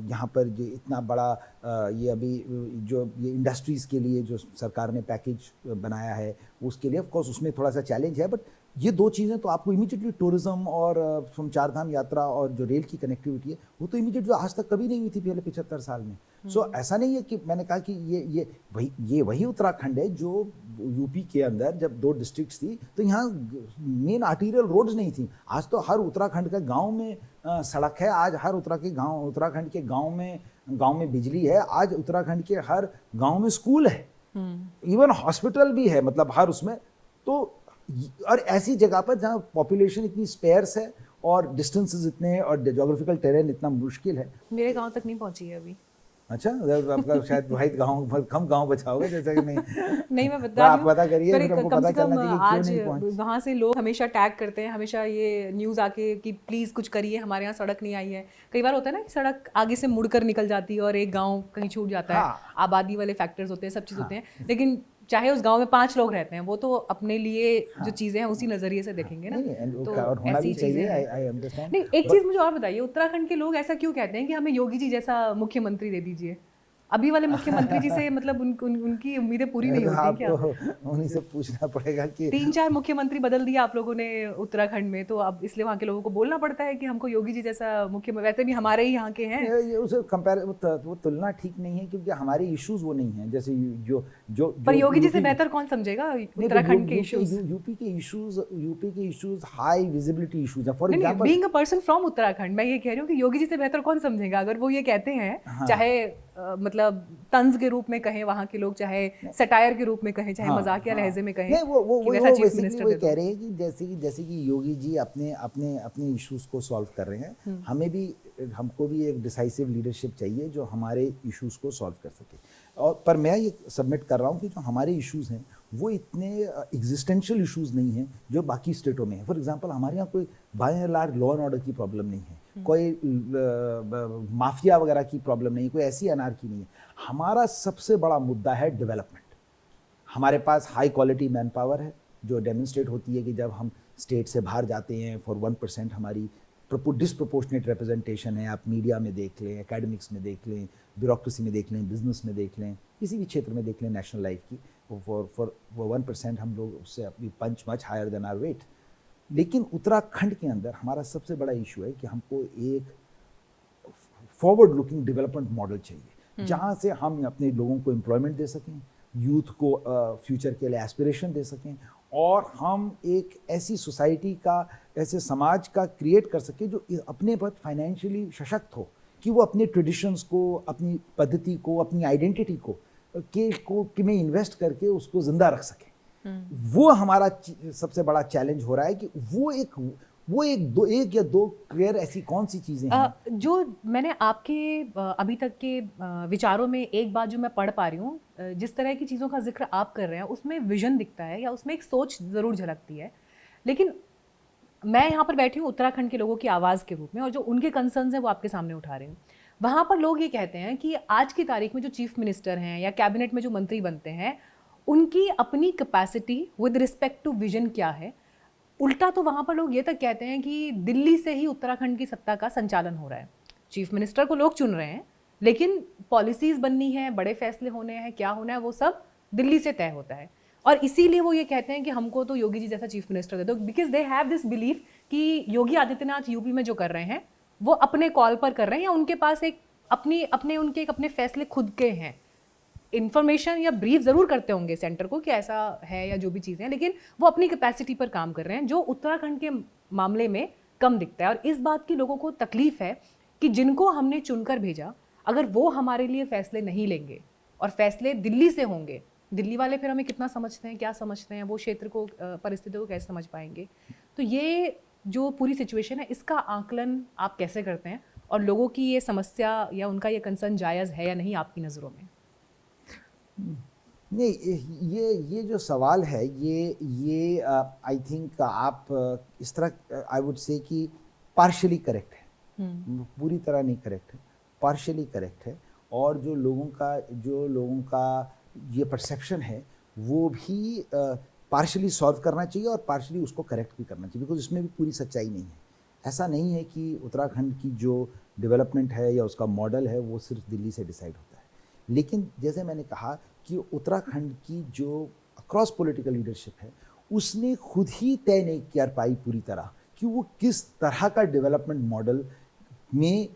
यहाँ पर जो इतना बड़ा ये अभी जो ये इंडस्ट्रीज़ के लिए जो सरकार ने पैकेज बनाया है उसके लिए ऑफ कोर्स उसमें थोड़ा सा चैलेंज है, बट ये 2 चीज़ें तो आपको इमीडिएटली टूरिज्म और फ्रॉम 4 धाम यात्रा और जो रेल की कनेक्टिविटी है वो तो इमीडिएट जो आज तक कभी नहीं हुई थी पहले 75 साल में। सो ऐसा नहीं है कि मैंने कहा कि ये वही उत्तराखंड है जो यूपी के अंदर जब 2 डिस्ट्रिक्ट्स थी तो यहाँ मेन आर्टीरियल रोड्स नहीं थी। आज तो हर उत्तराखंड का गाँव में सड़क है, आज हर उत्तराखंड के गाँव में बिजली है, आज उत्तराखंड के हर गाँव में स्कूल है, इवन हॉस्पिटल भी है, मतलब हर उसमें। तो और ऐसी जगह पर जहाँ पॉपुलेशन इतनी स्पेयर्स है और डिस्टेंसेस इतने और ज्योग्राफिकल टेरेन इतना मुश्किल है। मेरे गांव तक नहीं पहुंची है अभी। अच्छा, आपका शायद वाहिद गांव, कम गांव बचाओगे जैसे कि नहीं। नहीं मैं बता आप रही हूँ, पता करिए, पर फिर हमको कम पता से कम चलना चाहिए कि क्यों आज नहीं पहुंच। वहाँ से लोग हमेशा टैग करते हैं, हमेशा ये न्यूज़ आके कि प्लीज़ कुछ करिए, हमारे यहाँ सड़क नहीं आई है। कई बार होता है ना कि सड़क आगे से मुड़कर निकल जाती है और एक गांव कहीं छूट जाता है, हाँ आबादी वाले फैक्टर्स होते हैं, सब चीज़ होते हाँ हैं, लेकिन चाहे उस गांव में 5 लोग रहते हैं, वो तो अपने लिए जो हाँ चीज़ें हैं उसी हाँ नज़रिए से हाँ, देखेंगे ना। नहीं नहीं, तो और होना भी ऐसी चीज़ें चाहिए, हैं। I understand. नहीं, एक चीज़ मुझे और बताइए, उत्तराखंड के लोग ऐसा क्यों कहते हैं कि हमें योगी जी जैसा मुख्यमंत्री दे दीजिए? अभी वाले मुख्यमंत्री जी से मतलब उनकी उम्मीदें पूरी नहीं तो होती हैं क्या? आपको उन्हीं से पूछना पड़ेगा कि 3-4 मुख्यमंत्री बदल दिया आप लोगों ने उत्तराखंड में, तो अब इसलिए वहाँ के लोगों को बोलना पड़ता है कि हमको योगी जी जैसा मुख्यमंत्री, वैसे भी हमारे ही यहाँ के हैं। ये उसे कंपेयर, वो तुलना ठीक नहीं है, क्योंकि हमारे इश्यूज वो नहीं है जैसे जो जो पर जो योगी जी से यूपी। बेहतर कौन समझेगा नहीं, उत्तराखंड के इश्यूज? यूपी के इश्यूज हाई विजिबिलिटी इश्यूज हैं, फॉर नहीं नहीं, example. Being a person from Uttarakhand मैं ये कह रही हूँ कि योगी जी से बेहतर कौन समझेगा अगर वो ये कहते हैं, हाँ चाहे मतलब तंज के रूप में कहें वहाँ के लोग, चाहे सटायर के रूप में कहें, चाहे हाँ मजाकिया हाँ, लहजे में कहें नहीं कि वैसा वो चीफ बेसिकली मिनिस्टर वही दे कह दो। रहे हैं कि जैसे कि योगी जी अपने अपने अपने इश्यूज को सॉल्व कर रहे हैं, हमें भी, हमको भी एक डिसाइसिव लीडरशिप चाहिए जो हमारे इश्यूज को सॉल्व कर सके। और पर मैं ये सबमिट कर रहा हूँ कि जो हमारे इश्यूज हैं वो इतने एग्जिस्टेंशियल इश्यूज नहीं हैं जो बाकी स्टेटों में है। फॉर एग्जांपल हमारे यहाँ कोई by and large law and order की प्रॉब्लम नहीं है, कोई माफिया वगैरह की प्रॉब्लम नहीं है, कोई ऐसी अनार्की नहीं है। हमारा सबसे बड़ा मुद्दा है डेवलपमेंट। हमारे पास हाई क्वालिटी मैन पावर है जो डेमोन्स्ट्रेट होती है कि जब हम स्टेट से बाहर जाते हैं, फॉर 1% हमारी डिसप्रोपोर्शनेट रिप्रेजेंटेशन है। आप मीडिया में देख लें, एकेडमिक्स में देख लें, ब्यूरोक्रेसी में देख लें, बिजनेस में देख लें, किसी भी क्षेत्र में देख लें नेशनल लाइफ की, फॉर 1% हम लोग उससे अपनी punch much higher than our weight. लेकिन उत्तराखंड के अंदर हमारा सबसे बड़ा इशू है कि हमको एक फॉरवर्ड लुकिंग डेवलपमेंट मॉडल चाहिए जहाँ से हम अपने लोगों को एम्प्लॉयमेंट दे सकें, यूथ को फ्यूचर के लिए एस्पिरेशन दे सकें, और हम एक ऐसी सोसाइटी का, ऐसे समाज का क्रिएट कर सकें जो अपने पर फाइनेंशियली सशक्त हो, कि वो अपने ट्रेडिशंस को, अपनी पद्धति को, अपनी आइडेंटिटी को में इन्वेस्ट करके उसको जिंदा रख सके। वो हमारा सबसे बड़ा चैलेंज हो रहा है कि वो एक या दो क्लियर ऐसी कौन सी चीजें हैं जो मैंने आपके अभी तक के विचारों में एक बात जो मैं पढ़ पा रही हूँ, जिस तरह की चीज़ों का जिक्र आप कर रहे हैं उसमें विजन दिखता है या उसमें एक सोच ज़रूर झलकती है। लेकिन मैं यहाँ पर बैठी हूँ उत्तराखंड के लोगों की आवाज़ के रूप में, और जो उनके कंसर्न्स हैं वो आपके सामने उठा रही हूँ। वहाँ पर लोग ये कहते हैं कि आज की तारीख में जो चीफ मिनिस्टर हैं या कैबिनेट में जो मंत्री बनते हैं, उनकी अपनी capacity with respect to vision क्या है। उल्टा तो वहाँ पर लोग ये तक कहते हैं कि दिल्ली से ही उत्तराखंड की सत्ता का संचालन हो रहा है। चीफ मिनिस्टर को लोग चुन रहे हैं, लेकिन पॉलिसीज़ बननी है, बड़े फैसले होने हैं, क्या होना है वो सब दिल्ली से तय होता है। और इसीलिए वो ये कहते हैं कि हमको तो योगी जी जैसा चीफ मिनिस्टर दे दो, because they have this belief कि योगी आदित्यनाथ यूपी में जो कर रहे हैं वो अपने कॉल पर कर रहे हैं, या उनके पास एक अपने फैसले खुद के हैं। इन्फॉर्मेशन या ब्रीफ ज़रूर करते होंगे सेंटर को कि ऐसा है या जो भी चीज़ें हैं, लेकिन वो अपनी कैपेसिटी पर काम कर रहे हैं, जो उत्तराखंड के मामले में कम दिखता है। और इस बात की लोगों को तकलीफ है कि जिनको हमने चुनकर भेजा, अगर वो हमारे लिए फैसले नहीं लेंगे और फैसले दिल्ली से होंगे, दिल्ली वाले फिर हमें कितना समझते हैं, क्या समझते हैं, वो क्षेत्र को, परिस्थितियों को कैसे समझ पाएंगे। तो ये जो पूरी सिचुएशन है, इसका आकलन आप कैसे करते हैं, और लोगों की ये समस्या या उनका ये कंसर्न जायज़ है या नहीं आपकी नज़रों में? नहीं, ये जो सवाल है, ये आई थिंक आप इस तरह आई वुड से कि पार्शियली करेक्ट है, पूरी तरह नहीं करेक्ट है, पार्शियली करेक्ट है। और जो लोगों का ये परसेप्शन है वो भी पार्शियली सॉल्व करना चाहिए और पार्शियली उसको करेक्ट भी करना चाहिए, बिकॉज इसमें भी पूरी सच्चाई नहीं है। ऐसा नहीं है कि उत्तराखंड की जो डेवलपमेंट है या उसका मॉडल है वो सिर्फ दिल्ली से डिसाइड होता है। लेकिन जैसे मैंने कहा कि उत्तराखंड की जो अक्रॉस पॉलिटिकल लीडरशिप है उसने खुद ही तय नहीं कर पाई पूरी तरह कि वो किस तरह का डेवलपमेंट मॉडल में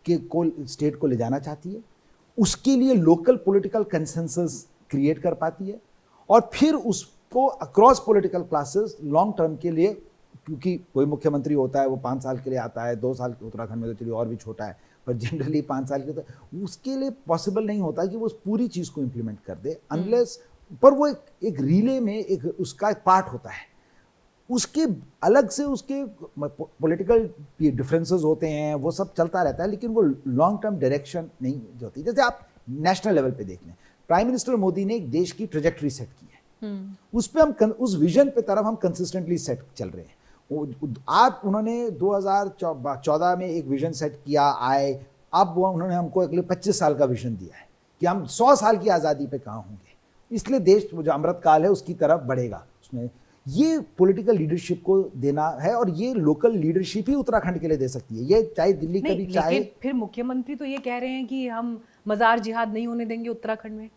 को स्टेट को ले जाना चाहती है, उसके लिए लोकल पॉलिटिकल कंसेंसस क्रिएट कर पाती है, और फिर उसको across political classes long term के लिए, क्योंकि कोई मुख्यमंत्री होता है वो 5 साल के लिए आता है, 2 साल उत्तराखंड में तो चलिए और भी छोटा है, पर जनरली 5 साल के, तो उसके लिए पॉसिबल नहीं होता कि वो उस पूरी चीज़ को इम्प्लीमेंट कर दे अनलेस, पर वो एक रिले में एक उसका एक पार्ट होता है। उसके अलग से उसके पॉलिटिकल डिफरेंसेस होते हैं, वो सब चलता रहता है, लेकिन वो लॉन्ग टर्म डायरेक्शन नहीं जो होती। जैसे आप नेशनल लेवल पे देख लें, प्राइम मिनिस्टर मोदी ने एक देश की ट्रेजेक्टरी सेट की है, उस पे हम उस विजन पे तरफ हम कंसिस्टेंटली सेट चल रहे हैं। आप उन्होंने 2014 में एक विजन सेट किया आए, अब वो उन्होंने हमको अगले 25 साल का विजन दिया है कि हम 100 साल की आज़ादी पे कहाँ होंगे, इसलिए देश जो अमृत काल है उसकी तरफ बढ़ेगा। उसमें ये पॉलिटिकल लीडरशिप को देना है, और ये लोकल लीडरशिप ही उत्तराखंड के लिए दे सकती है। ये चाहे दिल्ली का भी, चाहे फिर मुख्यमंत्री तो ये कह रहे हैं कि हम मजार जिहाद नहीं होने देंगे उत्तराखंड में।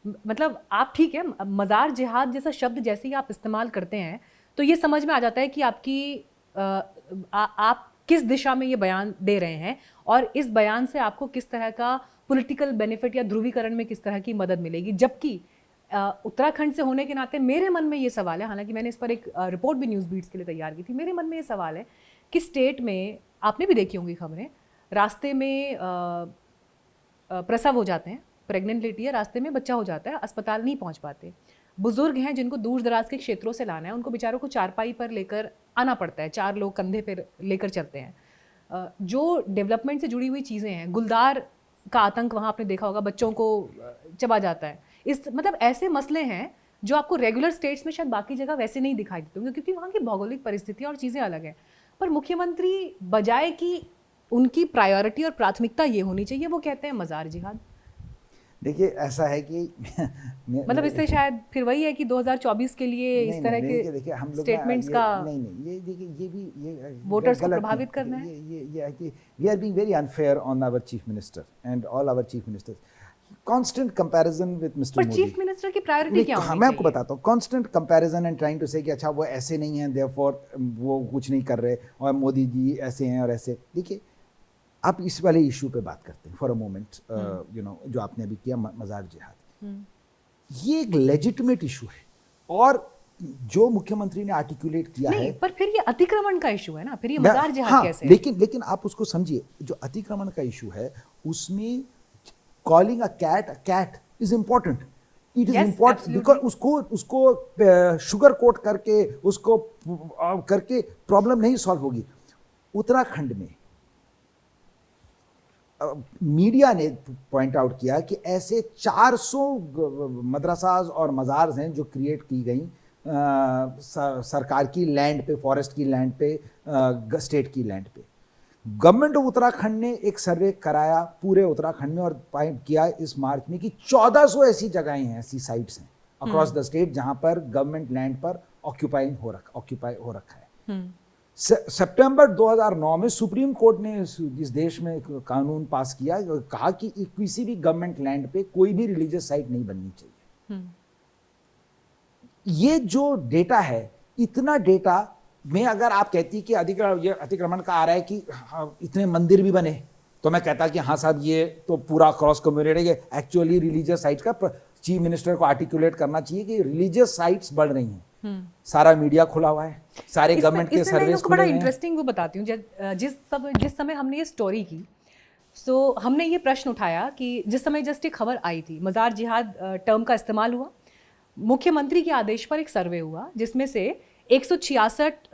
मतलब आप ठीक है, मजार जिहाद जैसा शब्द जैसे ही आप इस्तेमाल करते हैं तो ये समझ में आ जाता है कि आपकी आप किस दिशा में ये बयान दे रहे हैं, और इस बयान से आपको किस तरह का पॉलिटिकल बेनिफिट या ध्रुवीकरण में किस तरह की मदद मिलेगी। जबकि उत्तराखंड से होने के नाते मेरे मन में ये सवाल है, हालांकि मैंने इस पर एक रिपोर्ट भी न्यूज़ बीट्स के लिए तैयार की थी, मेरे मन में ये सवाल है कि स्टेट में, आपने भी देखी होंगी खबरें, रास्ते में प्रसव हो जाते हैं, प्रेग्नेंट लेडी है, रास्ते में बच्चा हो जाता है, अस्पताल नहीं पहुंच पाते, बुजुर्ग हैं जिनको दूर दराज के क्षेत्रों से लाना है, उनको बेचारों को चारपाई पर लेकर आना पड़ता है, 4 लोग कंधे पर लेकर चलते हैं। जो डेवलपमेंट से जुड़ी हुई चीज़ें हैं, गुलदार का आतंक वहाँ आपने देखा होगा, बच्चों को चबा जाता है, इस मतलब ऐसे मसले हैं जो आपको रेगुलर स्टेट्स में शायद बाकी जगह वैसे नहीं दिखाई देते होंगे, क्योंकि वहाँ की भौगोलिक परिस्थितियाँ और चीज़ें अलग हैं। पर मुख्यमंत्री बजाय कि उनकी प्रायोरिटी और प्राथमिकता ये होनी चाहिए, वो कहते हैं मजार जिहाद। देखिए ऐसा है कि मतलब इससे शायद फिर वही है कि 2024 के लिए इस तरह के हम लोग स्टेटमेंट्स का नहीं, ये देखिए ये भी ये वोटर्स को प्रभावित करना है। ये है कि we are being very unfair on our chief minister and all our chief ministers. Constant comparison with mister Modi. पर चीफ मिनिस्टर की प्रायोरिटी क्या होनी चाहिए? मैं आपको बताता हूँ, constant comparison and trying to say कि अच्छा वो ऐसे नहीं हैं, देयरफॉर वो कुछ नहीं कर रहे, और मोदी जी ऐसे हैं और ऐसे। देखिए आप इस वाले इशू पे बात करते हैं for a moment, you know, जो आपने अभी किया मजार जिहाद, ये एक लेजिटिमेट इशू है, और जो मुख्यमंत्री ने आर्टिकुलेट किया है, पर फिर ये अतिक्रमण का इशू है ना, फिर ये मजार जिहाद कैसे है? लेकिन आप उसको समझिए, जो अतिक्रमण का इशू है उसमें calling a cat is important. It is important because उसको शुगर कोट करके उसको करके प्रॉब्लम नहीं सॉल्व होगी। उत्तराखंड में मीडिया ने पॉइंट आउट किया कि ऐसे 400 मदरसाज और मज़ार्स हैं जो क्रिएट की गई सरकार की लैंड पे, फॉरेस्ट की लैंड पे, स्टेट की लैंड पे। गवर्नमेंट ऑफ उत्तराखंड ने एक सर्वे कराया पूरे उत्तराखंड में और फाइंड किया इस मार्च में कि 1400 ऐसी जगहें हैं, ऐसी साइट्स हैं अक्रॉस द स्टेट जहां पर गवर्नमेंट लैंड पर ऑक्यूपाई हो रखा है। सितंबर 2009 में सुप्रीम कोर्ट ने इस देश में एक कानून पास किया, कहा कि किसी भी गवर्नमेंट लैंड पे कोई भी रिलीजियस साइट नहीं बननी चाहिए। ये जो डेटा है, इतना डेटा में अगर आप कहती कि अतिक्रमण का आ रहा है कि इतने मंदिर भी बने, तो मैं कहता कि हाँ साहब ये तो पूरा क्रॉस कम्युनिटी है। एक्चुअली रिलीजियस साइट्स का चीफ मिनिस्टर को आर्टिकुलेट करना चाहिए कि रिलीजियस साइट्स बढ़ रही हैं। सारा मीडिया खुला हुआ है, सारे गवर्नमेंट के सर्विस खुले बड़ा हैं। इंटरेस्टिंग वो बताती हूँ, जिस समय हमने ये स्टोरी की, सो हमने ये प्रश्न उठाया कि जिस समय जस्ट एक खबर आई थी, मजार जिहाद टर्म का इस्तेमाल हुआ, मुख्यमंत्री के आदेश पर एक सर्वे हुआ जिसमें से 166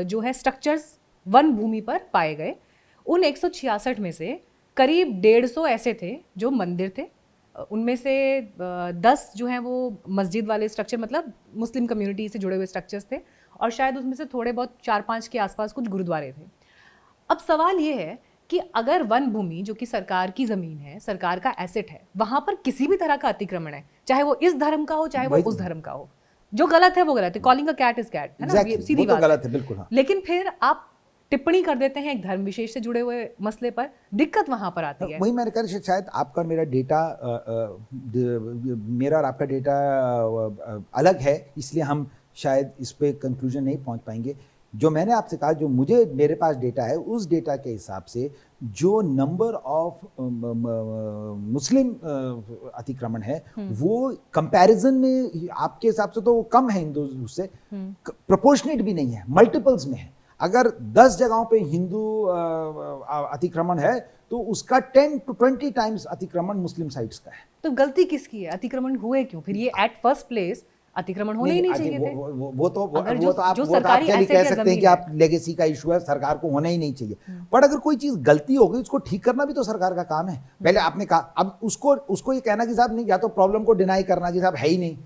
जो है स्ट्रक्चर्स वन भूमि पर पाए गए। उन 166 में से करीब 150 ऐसे थे जो मंदिर थे, उनमें से 10 जो हैं वो मस्जिद वाले स्ट्रक्चर, मतलब मुस्लिम कम्युनिटी से जुड़े हुए स्ट्रक्चर्स थे, और शायद उसमें से थोड़े बहुत 4-5 के आसपास कुछ गुरुद्वारे थे। अब सवाल ये है कि अगर वन भूमि जो कि सरकार की ज़मीन है, सरकार का एसेट है, वहाँ पर किसी भी तरह का अतिक्रमण है, चाहे वो इस धर्म का हो चाहे वो उस धर्म का हो, जो गलत है वो गलत है। Calling a cat is cat, है ना, सीधी बात गलत है, बिल्कुल। हाँ। लेकिन फिर आप टिप्पणी कर देते हैं एक धर्म विशेष से जुड़े हुए मसले पर, दिक्कत वहां पर आती है। वही मैंने कहा, शायद आपका और मेरा डेटा, मेरा और आपका डेटा अलग है, इसलिए हम शायद इस पे कंक्लूजन नहीं पहुंच पाएंगे। जो मैंने आपसे कहा, जो मेरे पास डेटा है, उस डेटा के हिसाब से जो नंबर ऑफ मुस्लिम अतिक्रमण है वो कंपैरिजन में आपके हिसाब से तो कम है हिंदू से, प्रोपोर्शनेट भी नहीं है, मल्टीपल्स में है। अगर 10 जगहों पे हिंदू अतिक्रमण है तो उसका 10 to 20 टाइम्स अतिक्रमण मुस्लिम साइट्स का है। तो गलती किसकी है? अतिक्रमण हुए क्यों? फिर ये एट फर्स्ट प्लेस अतिक्रमण होने ही नहीं चाहिए थे। वो तो अगर आप जो सरकारी कह asset या सकते हैं कि जमीन आप लेगेसी का इशू है, सरकार को होना ही नहीं चाहिए। पर अगर कोई चीज गलती हो गई उसको ठीक करना भी तो सरकार का काम है। पहले आपने कहा, अब उसको ये कहना कि साहब नहीं, या तो प्रॉब्लम को डिनाई करना कि साहब है ही नहीं,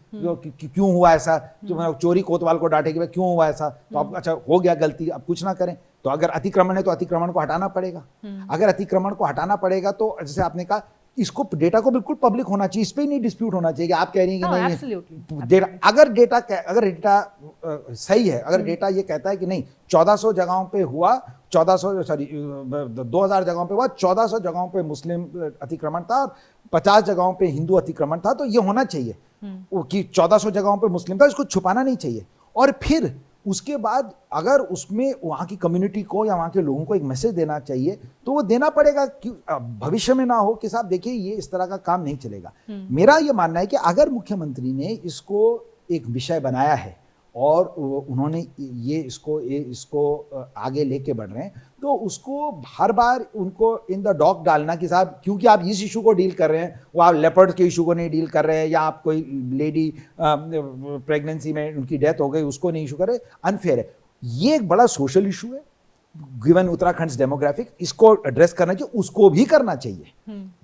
क्यों हुआ ऐसा, तो चोरी कोतवाल को डांटे कि भाई क्यों हुआ ऐसा, तो अब अच्छा हो गया गलती, अब कुछ ना करें। तो अगर अतिक्रमण है तो अतिक्रमण को हटाना पड़ेगा। अगर अतिक्रमण को हटाना पड़ेगा तो जैसे आपने कहा, इसको डेटा को बिल्कुल पब्लिक होना चाहिए, इस पे ही नहीं डिस्प्यूट होना चाहिए कि आप कह रही हैं कि नहीं डेटा, अगर डेटा सही है, अगर डेटा ये कहता है कि नहीं 1400 जगहों पे हुआ, 2000 जगहों पे हुआ, 1400 जगहों पे मुस्लिम अतिक्रमण था और 50 जगहों पे हिंदू अतिक्रमण था, तो ये होना चाहिए कि 1400 जगहों पे मुस्लिम था, इसको छुपाना नहीं चाहिए। और फिर उसके बाद अगर उसमें वहाँ की कम्युनिटी को या वहाँ के लोगों को एक मैसेज देना चाहिए तो वो देना पड़ेगा कि भविष्य में ना हो कि साहब देखिए ये इस तरह का काम नहीं चलेगा। मेरा ये मानना है कि अगर मुख्यमंत्री ने इसको एक विषय बनाया है और उन्होंने इसको आगे लेके बढ़ रहे हैं, तो उसको हर बार उनको इन द डॉक डालना कि साहब क्योंकि आप इस इशू को डील कर रहे हैं, वो आप लेपर्ड के इशू को नहीं डील कर रहे हैं, या आप कोई लेडी प्रेगनेंसी में उनकी डेथ हो गई उसको नहीं इशू कर रहे, अनफेयर है। ये एक बड़ा सोशल इशू है गिवन उत्तराखंड डेमोग्राफिक, इसको एड्रेस करना चाहिए, उसको भी करना चाहिए।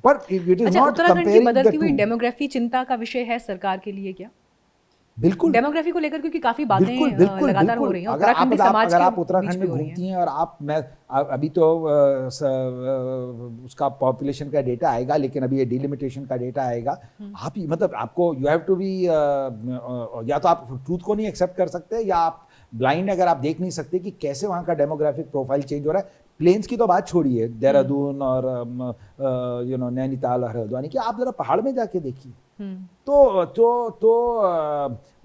पर इट इज नॉट कंपेयरिंग बदलती हुई डेमोग्राफी चिंता का विषय है सरकार के लिए क्या? बिल्कुल, डेमोग्राफी को लेकर क्योंकि काफी बातें लगातार हो रही हैं। अगर आप उत्तराखंड में घूमती हैं और मैं अभी तो उसका पॉपुलेशन का डेटा आएगा, लेकिन अभी ये डिलिमिटेशन का डेटा आएगा। आप मतलब आपको यू हैव टू बी, या तो आप ट्रूथ को नहीं एक्सेप्ट कर सकते, या आप ब्लाइंड अगर आप देख नहीं सकते कि कैसे वहाँ का डेमोग्राफिक प्रोफाइल चेंज हो रहा है। प्लेन्स की तो बात छोड़िए, देहरादून और नैनीताल और हल्द्वानी की, आप जरा पहाड़ में जाके देखिए। तो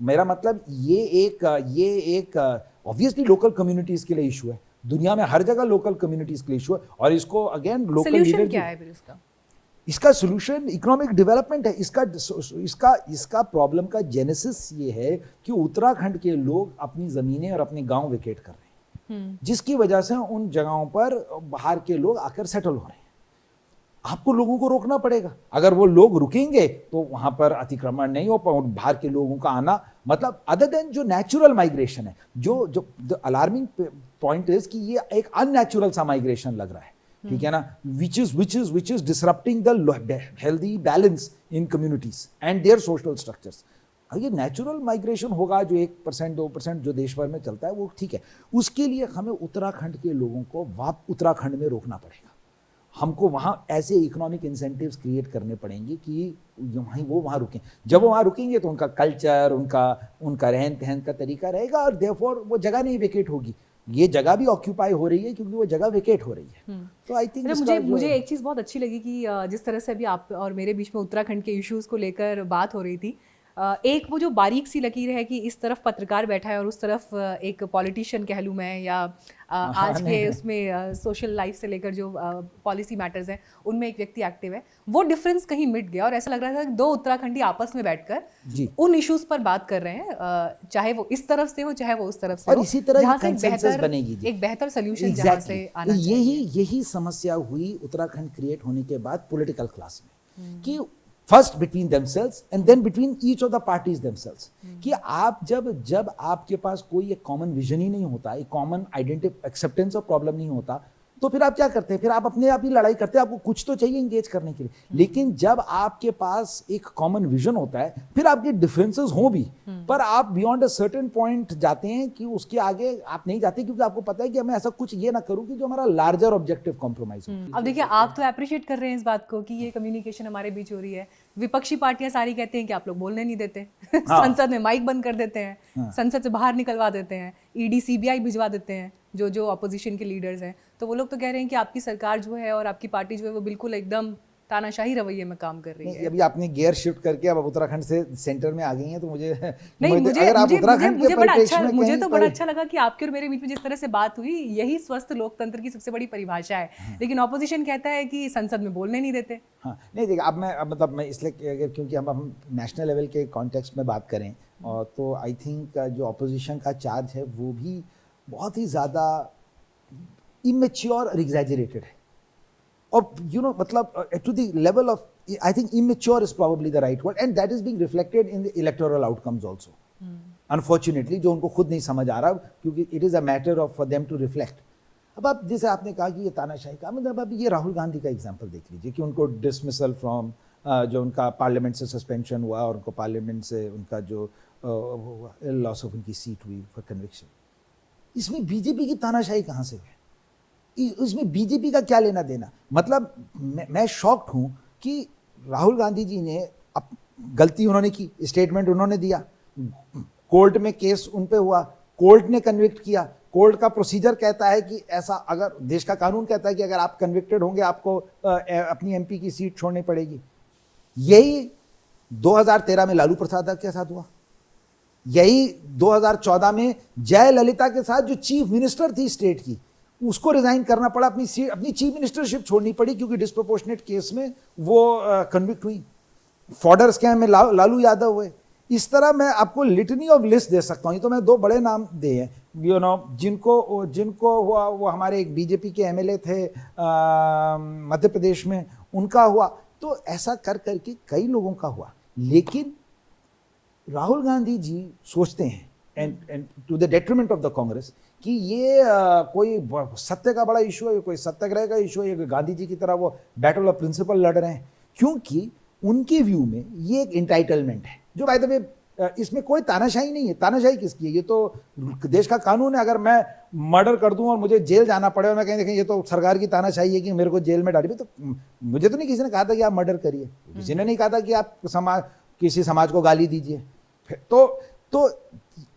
मेरा मतलब ये एक ऑब्वियसली लोकल कम्युनिटीज के लिए इशू है, दुनिया में हर जगह लोकल कम्युनिटीज के लिए इशू है, और इसको अगेन लोकल लीडर क्या है फिर इसका सोल्यूशन इकोनॉमिक डेवलपमेंट है। इसका प्रॉब्लम का जेनेसिस ये है कि उत्तराखंड के लोग अपनी जमीनें और अपने गांव वेकेट कर रहे हैं, जिसकी वजह से उन जगहों पर बाहर के लोग आकर सेटल हो रहे हैं। आपको लोगों को रोकना पड़ेगा। अगर वो लोग रुकेंगे तो वहां पर अतिक्रमण नहीं हो पाए, बाहर के लोगों का आना, मतलब अदर देन जो नेचुरल माइग्रेशन है, जो अलार्मिंग पॉइंट इज कि ये एक अननेचुरल सा माइग्रेशन लग रहा है, ठीक है ना, which is disrupting the healthy balance in communities and their social structures. ये नेचुरल माइग्रेशन होगा जो 1% 2% जो देश भर में चलता है, वो ठीक है। उसके लिए हमें उत्तराखंड के लोगों को उत्तराखंड में रोकना पड़ेगा। हमको वहाँ ऐसे इकोनॉमिक इंसेंटिव्स क्रिएट करने पड़ेंगे कि वो वहाँ रुकें। जब वो वहाँ रुकेंगे तो उनका कल्चर, उनका रहन सहन का तरीका रहेगा, और देयरफॉर वो जगह नहीं वेकेट होगी। ये जगह भी ऑक्यूपाई हो रही है क्योंकि वो जगह वेकेट हो रही है। तो आई थिंक मुझे एक चीज़ बहुत अच्छी लगी कि जिस तरह से अभी आप और मेरे बीच में उत्तराखंड के इश्यूज़ को लेकर बात हो रही थी, एक वो जो बारीक सी लकीर है कि इस तरफ पत्रकार बैठा है और उस तरफ एक पॉलिटिशियन कह लूँ मैं, या आज के उसमें सोशल लाइफ से लेकर जो पॉलिसी मैटर्स हैं उनमें एक व्यक्ति एक्टिव है, वो डिफरेंस कहीं मिट गया और ऐसा लग रहा था कि दो उत्तराखंडी आपस में बैठकर उन इश्यूज पर बात कर रहे हैं, चाहे वो इस तरफ से हो चाहे वो उस तरफ से हो, इसी तरह जहाँ से एक बेहतर सोल्यूशन जहाँ से आना चाहिए। यही समस्या हुई उत्तराखंड क्रिएट होने के बाद पॉलिटिकल क्लास में, कि first between themselves and then between each of the parties themselves, कि आप जब आपके पास कोई एक कॉमन विजन ही नहीं होता, एक common identity acceptance of problem नहीं होता, तो फिर आप क्या करते हैं, फिर आप अपने आप ही लड़ाई करते हैं। आपको कुछ तो चाहिए इंगेज करने के लिए, लेकिन जब आपके पास एक कॉमन विजन होता है, फिर आपके डिफरेंसेस हो भी, पर आप बियॉन्ड अ सर्टेन पॉइंट जाते हैं कि उसके आगे आप नहीं जाते, क्योंकि आपको पता है कि मैं ऐसा कुछ ये ना करूं कि जो हमारा लार्जर ऑब्जेक्टिव कॉम्प्रोमाइज हो। अब देखिए, आप तो अप्रिशिएट कर रहे हैं इस बात को कि ये कम्युनिकेशन हमारे बीच हो रही है, विपक्षी पार्टियां सारी कहते हैं कि आप लोग बोलने नहीं देते, संसद में माइक बंद कर देते हैं, संसद से बाहर निकलवा देते हैं, ईडी सीबीआई भिजवा देते हैं जो अपोजिशन के लीडर्स हैं। तो वो लोग तो कह रहे हैं कि आपकी सरकार जो है और आपकी पार्टी जो है वो बिल्कुल एकदम तानाशाही रवैये में काम कर रही है। अभी आपने गियर शिफ्ट करके अब उत्तराखंड से सेंटर में आ गई हैं, तो मुझे मुझे बड़ा अच्छा लगा कि आपके और मेरे बीच में जिस तरह से बात हुई, यही स्वस्थ लोकतंत्र की सबसे बड़ी परिभाषा है। लेकिन ऑपोजिशन कहता है कि संसद में बोलने नहीं देते। हाँ, नहीं देखिए, अब मैं इसलिए क्योंकि हम नेशनल लेवल के कॉन्टेक्स्ट में बात करें, और तो आई थिंक जो ऑपोजिशन का चार्ज है वो भी बहुत ही ज़्यादा इमेच्योर और एग्जैजरेटेड है, और मतलब to the level of, I think immature is probably the right word, and that is being reflected in the electoral outcomes also. Unfortunately, जो उनको खुद नहीं समझ आ रहा, क्योंकि it is a matter of for them to reflect. अब आप जैसे आपने कहा कि ये तानाशाही का मतलब, अब ये राहुल गांधी का एग्जांपल देख लीजिए कि उनको डिसमिसल फ्रॉम जो उनका पार्लियामेंट से सस्पेंशन हुआ और उनको पार्लियामेंट से उनका जो लॉस ऑफ उनकी सीट हुई फॉर कन्विक्शन, इसमें बीजेपी की तानाशाही कहाँ से हुई? इसमें बीजेपी का क्या लेना देना? मतलब मैं शॉक्ड हूँ कि राहुल गांधी जी ने गलती उन्होंने की, स्टेटमेंट उन्होंने दिया, कोर्ट में केस उन पे हुआ, कोर्ट ने कन्विक्ट किया, कोर्ट का प्रोसीजर कहता है कि ऐसा, अगर देश का कानून कहता है कि अगर आप कन्विक्टेड होंगे आपको अपनी एमपी की सीट छोड़नी पड़ेगी। यही 2013 में लालू प्रसाद के साथ हुआ, यही 2014 में जयललिता के साथ, जो चीफ मिनिस्टर थी स्टेट की, उसको रिजाइन करना पड़ा, अपनी चीफ मिनिस्टरशिप छोड़नी पड़ी क्योंकि डिस्प्रोपोर्शनेट केस में वो कन्विक्ट हुई। फॉर्डर स्कैम में लालू यादव हुए। इस तरह मैं आपको लिटनी ऑफ लिस्ट दे सकता हूँ। ये तो मैं दो बड़े नाम दिए हैं, यू नो, जिनको हुआ, वो हमारे एक बीजेपी के एमएलए थे मध्य प्रदेश में, उनका हुआ। तो ऐसा कर करके कई लोगों का हुआ। लेकिन राहुल गांधी जी सोचते हैं, and to the detriment of the Congress, कि ये कोई सत्य का बड़ा इशू है, कोई सत्याग्रह का इशू है, गांधी जी की तरह वो बैटल ऑफ प्रिंसिपल लड़ रहे हैं, क्योंकि उनके व्यू में ये एक इंटाइटलमेंट है, जो बाय द वे इसमें कोई तानाशाही नहीं है। तानाशाही किसकी है? ये तो देश का कानून है। अगर मैं मर्डर कर दूं और मुझे जेल जाना पड़े और मैं कहीं देखें ये तो सरकार की तानाशाही है कि मेरे को जेल में डालिए, तो मुझे तो नहीं किसी ने कहा था कि आप मर्डर करिए, किसी ने नहीं कहा था कि आप किसी समाज को गाली दीजिए। तो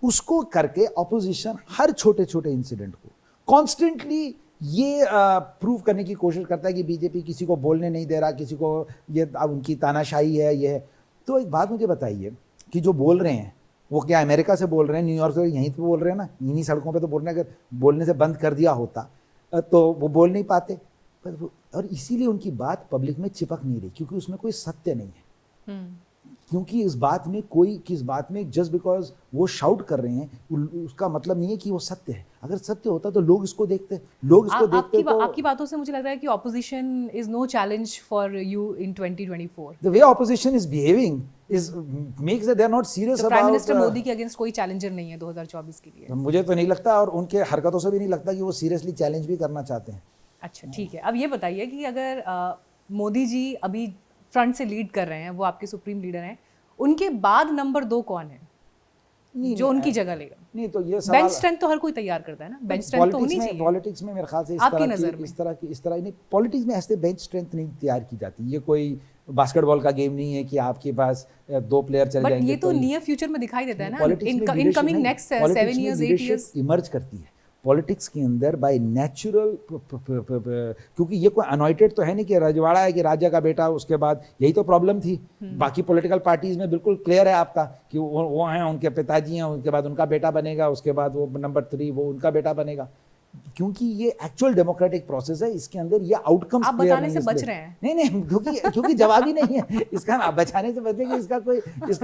उसको करके ऑपोजिशन हर छोटे छोटे इंसिडेंट को कॉन्स्टेंटली ये प्रूव करने की कोशिश करता है कि बीजेपी किसी को बोलने नहीं दे रहा, किसी को ये अब उनकी तानाशाही है, ये है। तो एक बात मुझे बताइए कि जो बोल रहे हैं वो क्या अमेरिका से बोल रहे हैं, न्यूयॉर्क से यहीं पे बोल रहे हैं ना, इन्हीं सड़कों पे तो बोल रहे हैं। अगर बोलने से बंद कर दिया होता तो वो बोल नहीं पाते, और इसीलिए उनकी बात पब्लिक में चिपक नहीं रही, क्योंकि उसमें कोई सत्य नहीं है। क्योंकि इस बात में जस्ट बिकॉज वो शाउट कर रहे हैं उसका मतलब नहीं है कि वो सत्य है। अगर सत्य होता तो लोग इसको देखते, आपकी बातों से मुझे लग रहा है कि opposition is no challenge for you in 2024। The way opposition is behaving is makes they are not serious about. Prime minister Modi के अगेंस्ट कोई चैलेंजर नहीं है 2024 के लिए। मुझे तो नहीं लगता, और उनके हरकतों से भी नहीं लगता कि वो सीरियसली चैलेंज भी करना चाहते हैं। अच्छा, ठीक है। अब ये बताइए कि अगर मोदी जी अभी फ्रंट से लीड कर रहे हैं, वो आपके सुप्रीम लीडर हैं, उनके बाद नंबर 2 कौन है जो उनकी जगह लेगा? नहीं, तो ये सवाल, बेंच स्ट्रेंथ तो हर कोई तैयार करता है ना, बेंच स्ट्रेंथ तो होनी चाहिए। पॉलिटिक्स में मेरे ख्याल से इस तरह नहीं, पॉलिटिक्स में ऐसे बेंच स्ट्रेंथ नहीं तैयार की जाती। ये कोई बास्केटबॉल का गेम नहीं है कि आपके पास 2 प्लेयर चल जाएंगे। ये तो नियर फ्यूचर में दिखाई देता है ना, incoming next 7 years 8 years emerge करती है पॉलिटिक्स के अंदर बाय नेचुरल, क्योंकि ये कोई अनॉइटेड तो है नहीं कि रजवाड़ा है कि राजा का बेटा, उसके बाद यही तो प्रॉब्लम थी। बाकी पॉलिटिकल पार्टीज में बिल्कुल क्लियर है आपका कि वो हैं, उनके पिताजी हैं, उनके बाद उनका बेटा बनेगा, उसके बाद वो नंबर 3 वो उनका बेटा बनेगा। क्योंकि ये एक्चुअल डेमोक्रेटिक प्रोसेस है, इसके अंदर ये आउटकम्स आप बताने से बच रहे हैं। नहीं, क्योंकि जवाब ही नहीं है इसका। आप बचाने से बचेंगे, इसका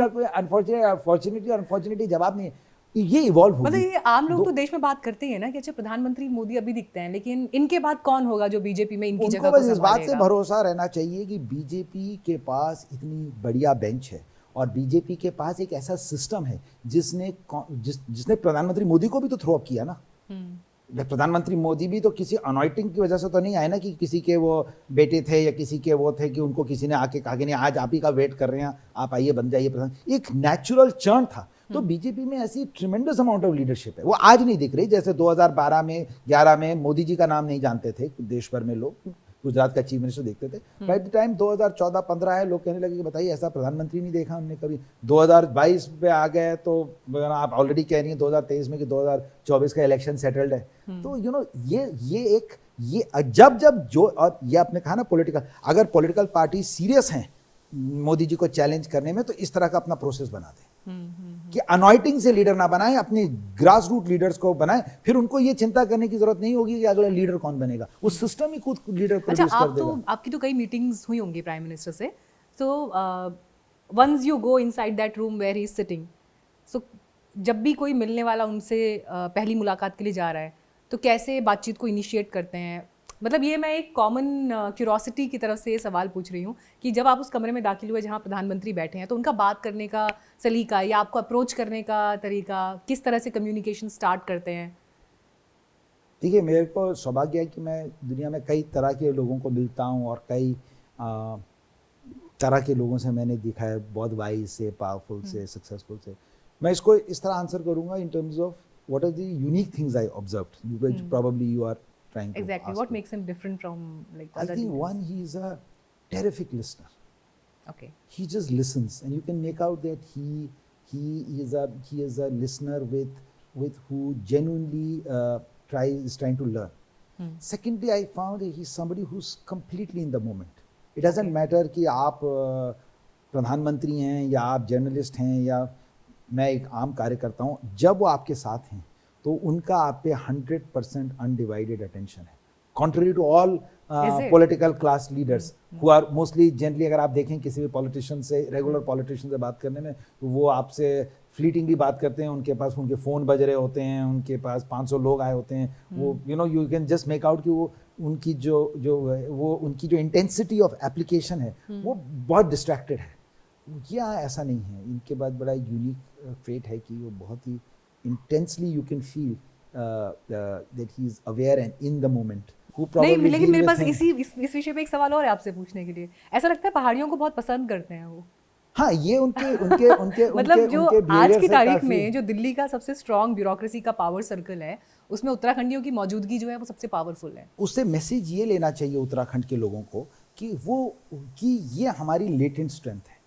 कोई अनफॉर्चुनेटली जवाब नहीं है। ये इवॉल्व होगी। मतलब ये आम लोग तो देश में बात करते हैं ना कि अच्छा प्रधानमंत्री मोदी अभी दिखते हैं, लेकिन इनके बाद कौन होगा जो बीजेपी में इनकी जगह को संभालेगा? इस बात से भरोसा रहना चाहिए कि बीजेपी के पास इतनी बढ़िया बेंच है, और बीजेपी के पास एक ऐसा सिस्टम है जिसने प्रधानमंत्री मोदी को भी तो थ्रो अप किया ना। प्रधानमंत्री मोदी भी तो किसी अनॉइटिंग की वजह से तो नहीं आए ना, कि किसी के वो बेटे थे या किसी के वो थे कि उनको किसी ने आके कहा कि नहीं आज आप ही का वेट कर रहे हैं, आप आइए बन जाइए प्रधान। एक नेचुरल चर्न था। तो बीजेपी में ऐसी ट्रिमेंडस अमाउंट ऑफ लीडरशिप है, वो आज नहीं दिख रही। जैसे 2012 में 11 में मोदी जी का नाम नहीं जानते थे देश भर में लोग, गुजरात का चीफ मिनिस्टर देखते थे। बाय द टाइम 2014-15 है, लोग कहने लगे कि बताइए ऐसा प्रधानमंत्री नहीं देखा हमने कभी। 2022 पे आ गए तो आप ऑलरेडी कह रही हैं 2023 में कि 2024 का इलेक्शन सेटल्ड है। तो यू नो ये जब जो, और ये आपने कहा ना पॉलिटिकल, अगर पॉलिटिकल पार्टी सीरियस हैं मोदी जी को चैलेंज करने में, तो इस तरह का अपना प्रोसेस बना दे कि अनॉइटिंग से लीडर ना बनाए, अपने ग्रास रूट लीडर्स को बनाए। फिर उनको ये चिंता करने की जरूरत नहीं होगी कि अगला लीडर कौन बनेगा, वो सिस्टम ही खुद लीडर प्रोड्यूस कर देगा। आपकी तो कई मीटिंग्स हुई होंगी प्राइम मिनिस्टर से, तो once you go inside that room where he is sitting, so जब भी कोई मिलने वाला उनसे पहली मुलाकात के लिए जा रहा है, तो कैसे बातचीत को इनिशिएट करते हैं? मतलब ये मैं एक कॉमन क्यूरोसिटी की तरफ से ये सवाल पूछ रही हूँ कि जब आप उस कमरे में दाखिल हुए जहाँ प्रधानमंत्री बैठे हैं तो उनका बात करने का सलीका या आपको अप्रोच करने का तरीका, किस तरह से कम्युनिकेशन स्टार्ट करते हैं? देखिए, मेरे को सौभाग्य है कि मैं दुनिया में कई तरह के लोगों को मिलता हूँ और कई तरह के लोगों से मैंने देखा है, बहुत वाइज से, पावरफुल से, सक्सेसफुल से। मैं इसको इस तरह आंसर करूँगा in terms of what are the unique things I observed, which probably you are trying to Exactly. ask What me. makes him different from like I other think leaders? one, he is a terrific listener. Okay. He just listens, and you can make out that he is a listener with who genuinely trying to learn. Secondly, I found that he's somebody who's completely in the moment. It doesn't matter कि आप प्रधानमंत्री हैं या आप journalist हैं या मैं एक आम कार्यकर्ता हूँ, जब वो आपके साथ हैं तो उनका आप पे 100% अनडिवाइडेड अटेंशन है, contrary to all political class leaders who are mostly generally, अगर आप देखें किसी भी पॉलिटिशियन से, रेगुलर पॉलिटिशियन से बात करने में, तो वो आपसे फ्लीटिंगली बात करते हैं, उनके पास उनके फ़ोन बज रहे होते हैं, उनके पास 500 लोग आए होते हैं, वो you can just make out कि वो उनकी जो इंटेंसिटी ऑफ एप्लीकेशन है वो बहुत डिस्ट्रैक्टेड है। या ऐसा नहीं है, इनके बाद बड़ा यूनिक ट्रेट है कि वो बहुत ही intensely you can feel that he is aware and in the moment. नहीं, लेकिन मेरे पास इस विषय पे एक सवाल और है आपसे पूछने के लिए। ऐसा लगता है पहाड़ियों को बहुत पसंद करते हैं वो। हाँ, ये उनके मतलब जो उनके आज की तारीख में जो दिल्ली का सबसे स्ट्रॉन्ग ब्यूरोक्रेसी का पावर सर्कल है, उसमें उत्तराखंडियों की मौजूदगी जो है वो सबसे पावरफुल है। उससे मैसेज ये लेना चाहिए उत्तराखंड के लोगों को कि ये हमारी लेटेंट स्ट्रेंथ है।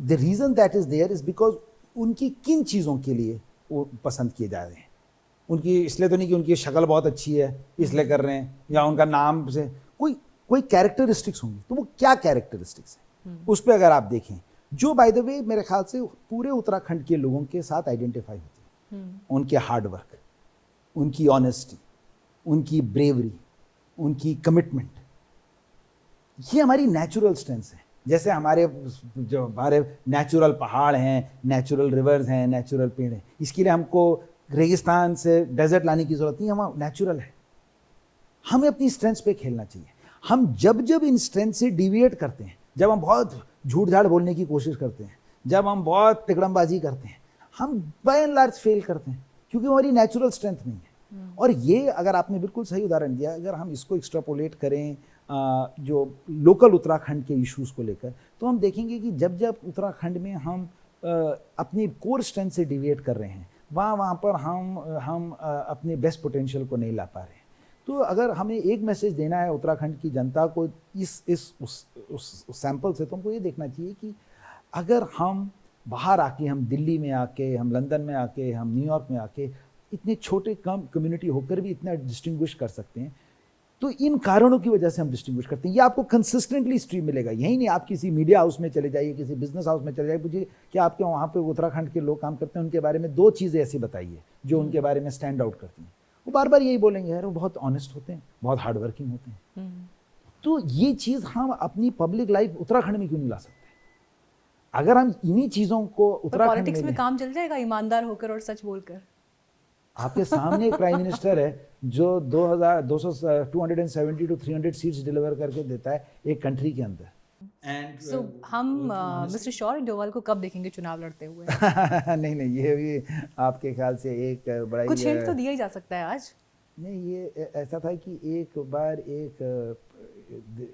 The reason that is there is because उनकी किन चीज़ों के लिए वो पसंद किए जा रहे हैं। उनकी इसलिए तो नहीं कि उनकी शक्ल बहुत अच्छी है इसलिए कर रहे हैं, या उनका नाम से कोई कैरेक्टरिस्टिक्स होंगी, तो वो क्या कैरेक्टरिस्टिक्स है उस पर अगर आप देखें, जो बाय द वे मेरे ख्याल से पूरे उत्तराखंड के लोगों के साथ आइडेंटिफाई होती है। उनके हार्ड वर्क, उनकी ऑनेस्टी, उनकी ब्रेवरी, उनकी कमिटमेंट, ये हमारी नेचुरल स्ट्रेंथ्स हैं। जैसे हमारे नेचुरल पहाड़ हैं, नेचुरल रिवर्स हैं, नेचुरल पेड़ हैं, इसके लिए हमको रेगिस्तान से डेजर्ट लाने की जरूरत नहीं, हम नेचुरल है। हमें अपनी स्ट्रेंथ्स पे खेलना चाहिए। हम जब इन स्ट्रेंथ से डिविएट करते हैं, जब हम बहुत झूठ झाड़ बोलने की कोशिश करते हैं, जब हम बहुत तिकड़मबाजी करते हैं, हम बाय एंड लार्ज फेल करते हैं, क्योंकि हमारी नेचुरल स्ट्रेंथ नहीं है। और ये अगर आपने बिल्कुल सही उदाहरण दिया, अगर हम इसको एक्सट्रापोलेट करें जो लोकल उत्तराखंड के इश्यूज को लेकर, तो हम देखेंगे कि जब उत्तराखंड में हम अपनी कोर स्ट्रेंथ से डिविएट कर रहे हैं, वहाँ पर हम अपने बेस्ट पोटेंशियल को नहीं ला पा रहे हैं। तो अगर हमें एक मैसेज देना है उत्तराखंड की जनता को उस सैंपल से, तो हमको ये देखना चाहिए कि अगर हम बाहर आके, हम दिल्ली में आके, हम लंदन में आके, हम न्यूयॉर्क में आके इतने छोटे कम कम्युनिटी होकर भी इतना डिस्टिंग्विश कर सकते हैं, तो इन कारणों की वजह से हम डिस्टिंग्विश करते हैं। ये आपको कंसिस्टेंटली स्ट्रीम मिलेगा। यही नहीं, आप किसी मीडिया हाउस में चले जाइए, किसी बिजनेस हाउस में चले जाइए, पूछिए कि आपके वहाँ पे उत्तराखंड के लोग काम करते हैं, उनके बारे में 2 चीज़ें ऐसी बताइए जो उनके बारे में स्टैंड आउट करती हैं। वो बार बार यही बोलेंगे, यार वो बहुत ऑनेस्ट होते हैं, बहुत हार्ड वर्किंग होते हैं। तो ये चीज़ हम अपनी पब्लिक लाइफ उत्तराखंड में क्यों नहीं ला सकते? अगर हम इन्हीं चीज़ों को उत्तराखंड पॉलिटिक्स में काम चल जाएगा ईमानदार होकर और सच बोलकर। आपके सामने एक प्राइम मिनिस्टर है जो 270 to 300 सीट्स डिलीवर करके देता है एक कंट्री के अंदर। So, हम मिस्टर शौर्य डोवाल को कब देखेंगे चुनाव लड़ते हुए? नहीं, ये भी आपके ख्याल से एक बड़ा कुछ हिंट तो दिया ही जा सकता है आज। नहीं, ये ऐसा था कि एक बार एक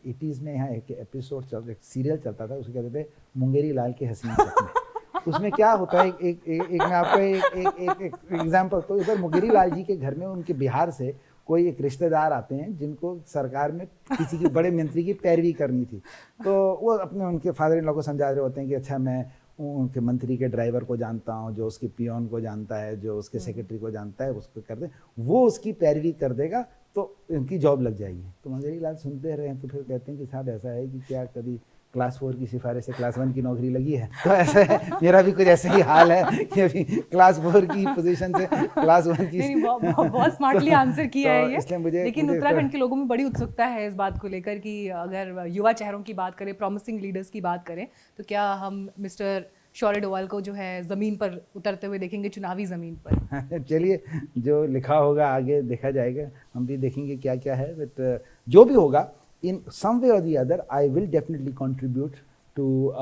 80s में यहाँ एक एपिसोड सीरियल चलता था, उसको कहते थे मुंगेरी लाल के हसीन सपने। उसमें क्या होता है, एक मैं आपको एक एग्जाम्पल, तो इधर मुंगेरी लाल जी के घर में उनके बिहार से कोई एक रिश्तेदार आते हैं जिनको सरकार में किसी की बड़े मंत्री की पैरवी करनी थी, तो वो अपने उनके फादर इन लॉ को समझा रहे होते हैं कि अच्छा मैं उनके मंत्री के ड्राइवर को जानता हूँ, जो उसके पियोन को जानता है, जो उसके सेक्रेटरी को जानता है, उसको कर दे, वो उसकी पैरवी कर देगा तो इनकी जॉब लग जाएगी। तो मुंगेरी लाल सुनते रहे, तो फिर कहते हैं कि साहब ऐसा है कि क्या कभी क्लास 4 की सिफारिश से क्लास 1 की नौकरी लगी है? तो ऐसा है, मेरा भी कुछ ऐसा ही हाल है कि अभी क्लास 4 की पोजीशन से क्लास 1 की। नहीं, बहुत स्मार्टली आंसर किया है ये। इसलिए मुझे लेकिन उत्तराखंड के लोगों में बड़ी उत्सुकता है इस बात को लेकर कि अगर युवा चेहरों की बात करें, प्रॉमिसिंग लीडर्स की बात करें, तो क्या हम मिस्टर शौर्य डोवाल को जो है ज़मीन पर उतरते हुए देखेंगे, चुनावी ज़मीन पर? चलिए, जो लिखा होगा आगे देखा जाएगा, हम भी देखेंगे क्या क्या है, बट जो भी होगा, इन सम वे और the other I will definitely contribute to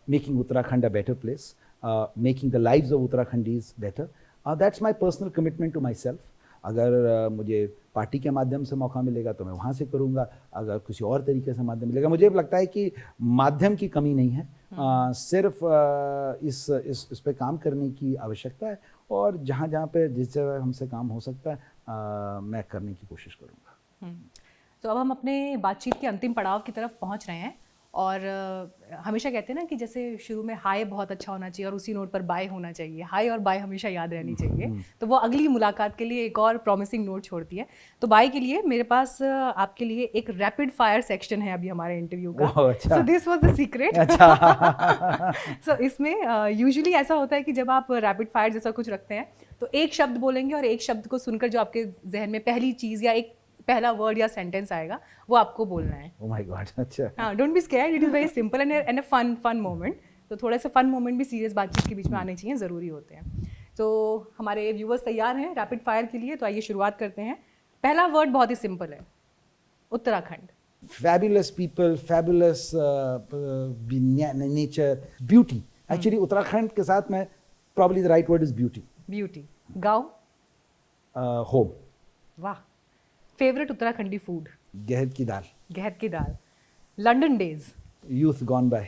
making Uttarakhand a better place, making the lives of Uttarakhandis better. That's my personal commitment to myself. अगर मुझे पार्टी के माध्यम से मौका मिलेगा तो मैं वहाँ से करूँगा, अगर किसी और तरीके से माध्यम मिलेगा. मुझे लगता है कि माध्यम की कमी नहीं है, सिर्फ इस पे काम करने की आवश्यकता है, और जहाँ जहाँ पे जिस जगह हमसे काम हो सकता है मैं करने की कोशिश करूँगा. तो अब हम अपने बातचीत के अंतिम पड़ाव की तरफ पहुंच रहे हैं, और हमेशा कहते हैं ना कि जैसे शुरू में हाय बहुत अच्छा होना चाहिए और उसी नोट पर बाय होना चाहिए, हाय और बाय हमेशा याद रहनी चाहिए, तो वो अगली मुलाकात के लिए एक और प्रॉमिसिंग नोट छोड़ती है. तो बाय के लिए मेरे पास आपके लिए एक रैपिड फायर सेक्शन है अभी हमारे इंटरव्यू का. अच्छा. So this was the secret. अच्छा. सो इसमें यूजुअली ऐसा होता है कि जब आप रैपिड फायर जैसा कुछ रखते हैं तो एक शब्द बोलेंगे, और एक शब्द को सुनकर जो आपके जहन में पहली चीज़ या एक पहला वर्ड या सेंटेंस आएगा वो आपको बोलना है. Oh my God. अच्छा. हाँ, don't be scared, it is very simple and a fun moment. तो थोड़ा सा फन मोमेंट भी सीरियस बातचीत के बीच में आने चाहिए, ज़रूरी होते हैं. तो हमारे व्यूवर्स तैयार हैं रैपिड फायर के लिए, तो आइए शुरुआत करते हैं. पहला वर्ड बहुत ही सिंपल है, Uttarakhand. Fabulous people, fabulous nature, beauty. Actually, Uttarakhand के साथ में probably the right word is beauty. Beauty. गाँव. Home. वाह. Favourite Uttarakhandi food. गहर की दाल. गहर की दाल. London days. Youth gone by.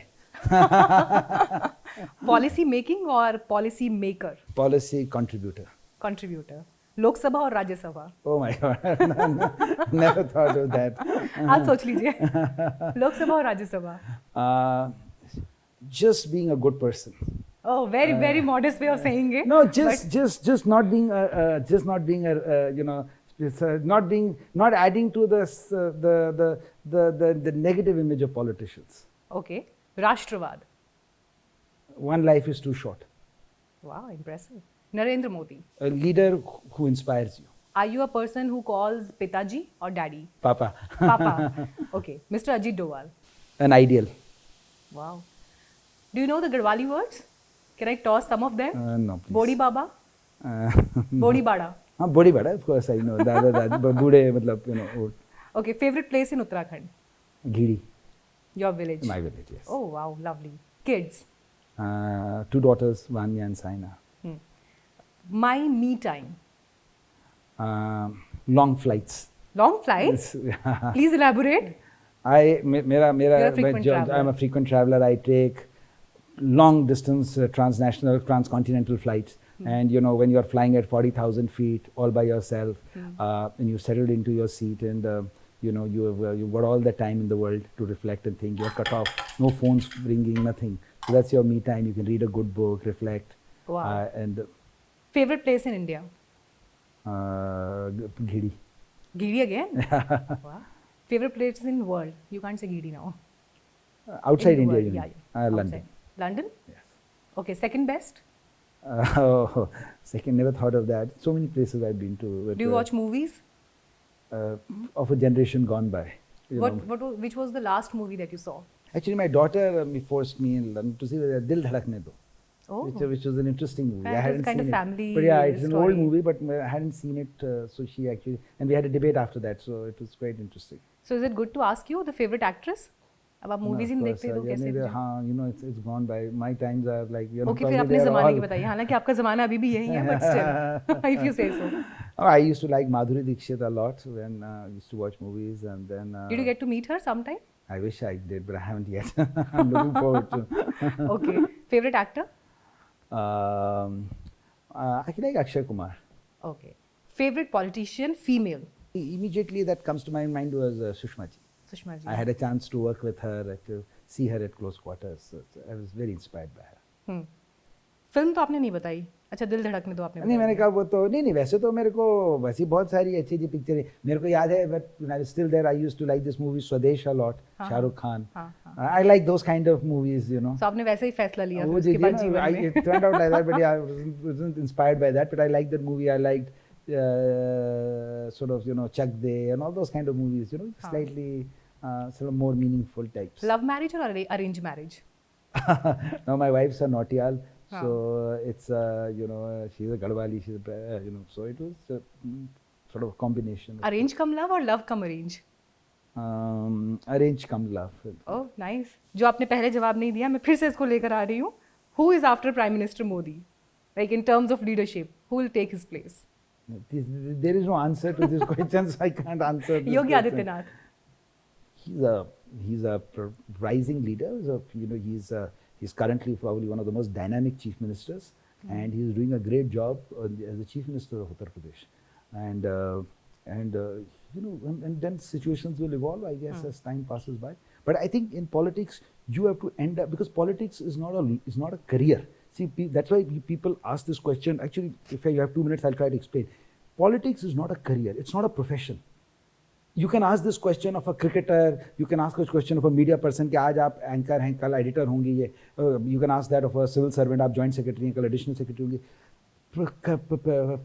Policy making और policy maker. Policy contributor. Contributor. Lok Sabha और Rajya Sabha. Oh my God. Never thought of that. आज सोच लीजिए. लोकसभा और Rajya Sabha. Just being a good person. Oh, very modest way of saying it. No, just not being you know, it's, not adding to the negative image of politicians. Okay. राष्ट्रवाद. One life is too short. Wow, impressive. Narendra Modi. A leader who inspires you. Are you a person who calls पिताजी or daddy? Papa. Papa. Okay. Mr. Ajit Doval. An ideal. Wow. Do you know the Garhwali words? Can I toss some of them? No, please. Bodi Baba. Bodi Bada. हाँ, बड़ी बड़ा, of course I know. दादा बूढ़े, मतलब, you know, old. Okay. Favorite place in Uttarakhand? Giri. Your village. My village, yes. Oh wow, lovely. Kids. 2 daughters, Vanya and Saina. My me time. Long flights. Long flights? Please elaborate. You're a frequent traveler. I'm a frequent traveler. I take long distance transnational, transcontinental flights. And you know, when you're flying at 40,000 feet all by yourself, and you settled into your seat, and you know, you've got all the time in the world to reflect and think. You're cut off, no phones ringing, nothing. So that's your me time. You can read a good book, reflect. Wow. And Favorite place in India? Giri. Giri again? Wow. Favorite place in world? You can't say Giri now. Outside In the India, world, you mean? London. Outside. London? Yes. Okay, second best? Second, never thought of that. So many places I've been to. But, Do you watch movies? of a generation gone by. you know. Which was the last movie that you saw? Actually, my daughter forced me in London to see Dil Dhadakne Do, Oh, which was an interesting movie. Yeah, I it was hadn't kind seen of it. family But yeah, it's an story. old movie, but I hadn't seen it. So she actually, and we had a debate after that. So it was quite interesting. so is it good to ask you the favorite actress? अब आप movies ही नहीं देखते तो कैसे? हाँ, you know, it's gone by. My times are like, you know. Okay, फिर अपने ज़माने की बताइए. हालांकि आपका ज़माना अभी भी यही है, but still, if you say so. Oh, I used to like Madhuri Dixit a lot when I used to watch movies, and then. Did you get to meet her sometime? I wish I did, but I haven't yet. I'm looking forward to. Okay. Favorite actor? I like Akshay Kumar. Okay. Favorite politician, female? Immediately that comes to my mind was Sushma ji. Sushma ji. I had a chance to work with her, to see her at close quarters. So I was very inspired by her. Film तो आपने नहीं बताई. अच्छा, दिल धड़कने दो आपने नहीं, मैंने कहा वो तो नहीं, वैसे तो मेरे को वैसे बहुत सारी अच्छी अच्छी पिक्चरें मेरे को याद है, but when I was still there, I used to like this movie Swadesh a lot, Shahrukh Khan. I like those kind of movies, you know. So आपने वैसे ही फैसला लिया वो उसके बाद जीवन में. it turned out like that, but yeah, I wasn't inspired by that, but I liked that movie. I liked sort of, you know, Chak De and all those kind of movies, you know, slightly sort of more meaningful types. Love marriage or arranged marriage? No, my wife's a Nautiyal, हाँ. so it's she's a Garhwali, she's a so it was sort of a combination. Arrange cum love और love cum arrange? Arrange come love. Oh nice. जो आपने पहले जवाब नहीं दिया, मैं फिर से इसको लेकर आ रही हूँ. Who is after prime minister Modi, like in terms of leadership, who will take his place? There is no answer to this question, so I can't answer this Yogi question. Adityanath. He's a rising leader. So, he's currently probably one of the most dynamic chief ministers, and he's doing a great job as the chief minister of Uttar Pradesh. And then situations will evolve, I guess, as time passes by. But I think in politics, you have to end up, because politics is not a career. See, that's why people ask this question. Actually, if you have 2 minutes, I'll try to explain. Politics is not a career. It's not a profession. You can ask this question of a cricketer. You can ask this question of a media person कि आज आप anchor हैं, कल editor होंगे ये. You can ask that of a civil servant. आप joint secretary हैं, कल additional secretary होंगे.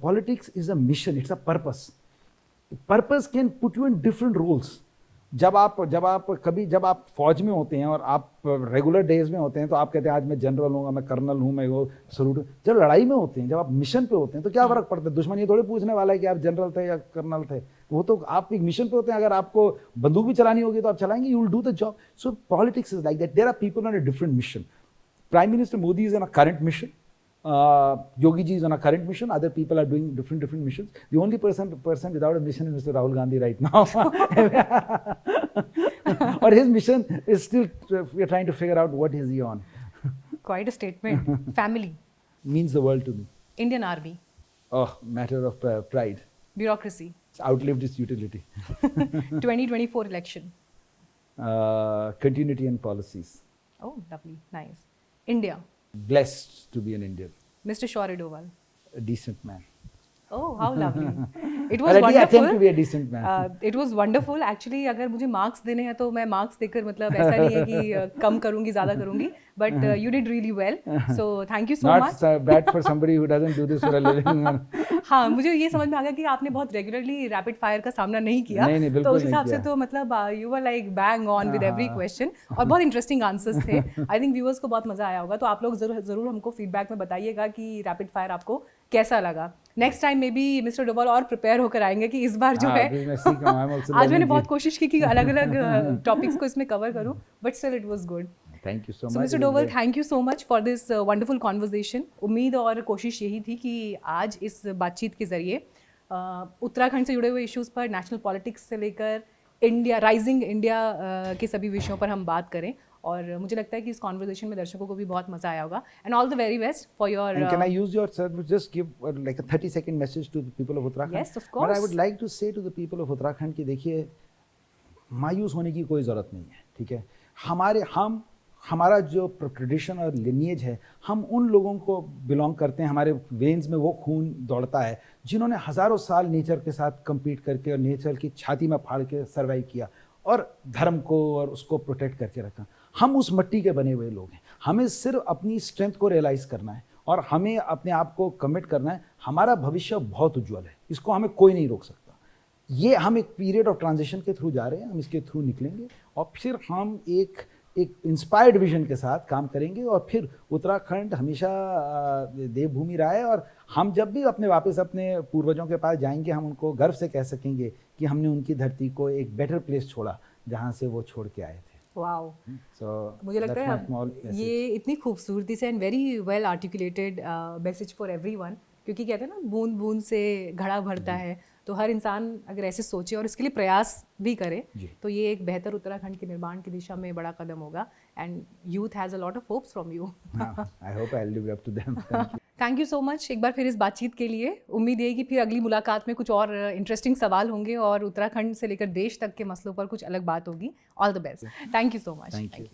Politics is a mission. It's a purpose. Purpose can put you in different roles. जब आप फौज में होते हैं और आप रेगुलर डेज में होते हैं तो आप कहते हैं आज मैं जनरल हूँ, मैं कर्नल हूँ, मैं वो सलूट. जब लड़ाई में होते हैं, जब आप मिशन पे होते हैं तो क्या फर्क पड़ता है? दुश्मन ये थोड़ी पूछने वाला है कि आप जनरल थे या कर्नल थे. वो तो आप एक मिशन पे होते हैं. अगर आपको बंदूक भी चलानी होगी तो आप चलाएंगे. You will do the job. So politics is like that. There are people on a different mission. Prime minister Modi is on a current mission. Yogi ji is on a current mission. Other people are doing different missions. The only person without a mission is Mr. Rahul Gandhi right now. Or his mission is still, we are trying to figure out what is he on. Quite a statement. Family means the world to me. Indian Army. Oh, matter of pride. Bureaucracy. It's outlived its utility. 2024 election. Continuity and policies. Oh, lovely. Nice. India. Blessed to be an Indian. Mr. Shaurya Doval. A decent man. Oh, how lovely. It Well, was at least attempt to wonderful. be a decent man. It was wonderful. Actually, अगर मुझे marks देने हैं तो मैं marks देकर मतलब ऐसा नहीं है कि कम करूँगी, ज़्यादा करूँगी. But you did really well. So thank you so much. Not bad for somebody who doesn't do this for a living. हाँ, मुझे ये समझ में आ गया कि आपने बहुत रेगुलरली रैपिड फायर का सामना नहीं किया. नहीं, तो बिल्कुल उस हिसाब से नहीं तो मतलब you were like bang on with every question और बहुत इंटरेस्टिंग आंसर्स थे. आई थिंक व्यूअर्स को बहुत मजा आया होगा. तो आप लोग जरूर हमको फीडबैक में बताइएगा कि रैपिड फायर आपको कैसा लगा. Next time may be mister Doval और प्रिपेयर होकर आएंगे कि इस बार जो है आज मैंने बहुत कोशिश की कि अलग अलग टॉपिक्स को इसमें कवर करूं, but still it was good. Thank you so much. So Mr. Doval, thank you so much for this wonderful conversation. उम्मीद और कोशिश यही थी कि आज इस बातचीत के जरिए उत्तराखंड से जुड़े हुए इश्यूज पर, नेशनल पॉलिटिक्स से लेकर इंडिया, राइजिंग इंडिया के सभी विषयों पर हम बात करें. और मुझे लगता है कि इस कॉन्वर्सेशन में दर्शकों को भी बहुत मजा आया होगा. And all the very best for your. And can I use your service? Just give like a 30-second message to the people of Uttarakhand. Yes, of course. But I would like to say to the people of Uttarakhand कि देखिए, मायूस होने की कोई ज़रूरत नहीं है. ठीक है, हमारा जो ट्रेडिशन और लिनिएज है, हम उन लोगों को बिलोंग करते हैं. हमारे वेन्स में वो खून दौड़ता है जिन्होंने हज़ारों साल नेचर के साथ compete करके और नेचर की छाती में फाड़ के सर्वाइव किया और धर्म को और उसको प्रोटेक्ट करके रखा. हम उस मिट्टी के बने हुए लोग हैं. हमें सिर्फ अपनी स्ट्रेंथ को रियलाइज़ करना है और हमें अपने आप को कमिट करना है. हमारा भविष्य बहुत उज्ज्वल है, इसको हमें कोई नहीं रोक सकता. ये हम एक पीरियड ऑफ ट्रांजिशन के थ्रू जा रहे हैं. हम इसके थ्रू निकलेंगे और फिर हम एक इंस्पायर्ड विजन के साथ काम करेंगे और फिर उत्तराखंड हमेशा देवभूमि रहा है. और हम जब भी वापस अपने पूर्वजों के पास जाएंगे, हम उनको गर्व से कह सकेंगे कि हमने उनकी धरती को एक बेटर प्लेस छोड़ा जहाँ से वो छोड़ के आए थे. वाओ. So मुझे लगता है ये इतनी खूबसूरती से and very well articulated message for everyone, क्योंकि कहते हैं ना बूंद बूंद से घड़ा भरता है. तो हर इंसान अगर ऐसे सोचे और इसके लिए प्रयास भी करे तो ये एक बेहतर उत्तराखंड के निर्माण की दिशा में बड़ा कदम होगा. And youth has a lot of hopes from you. I hope I will live up to them. Thank you so much एक बार फिर इस बातचीत के लिए. उम्मीद है कि फिर अगली मुलाकात में कुछ और इंटरेस्टिंग सवाल होंगे और उत्तराखंड से लेकर देश तक के मसलों पर कुछ अलग बात होगी. All the best. Thank you so much. Thank you.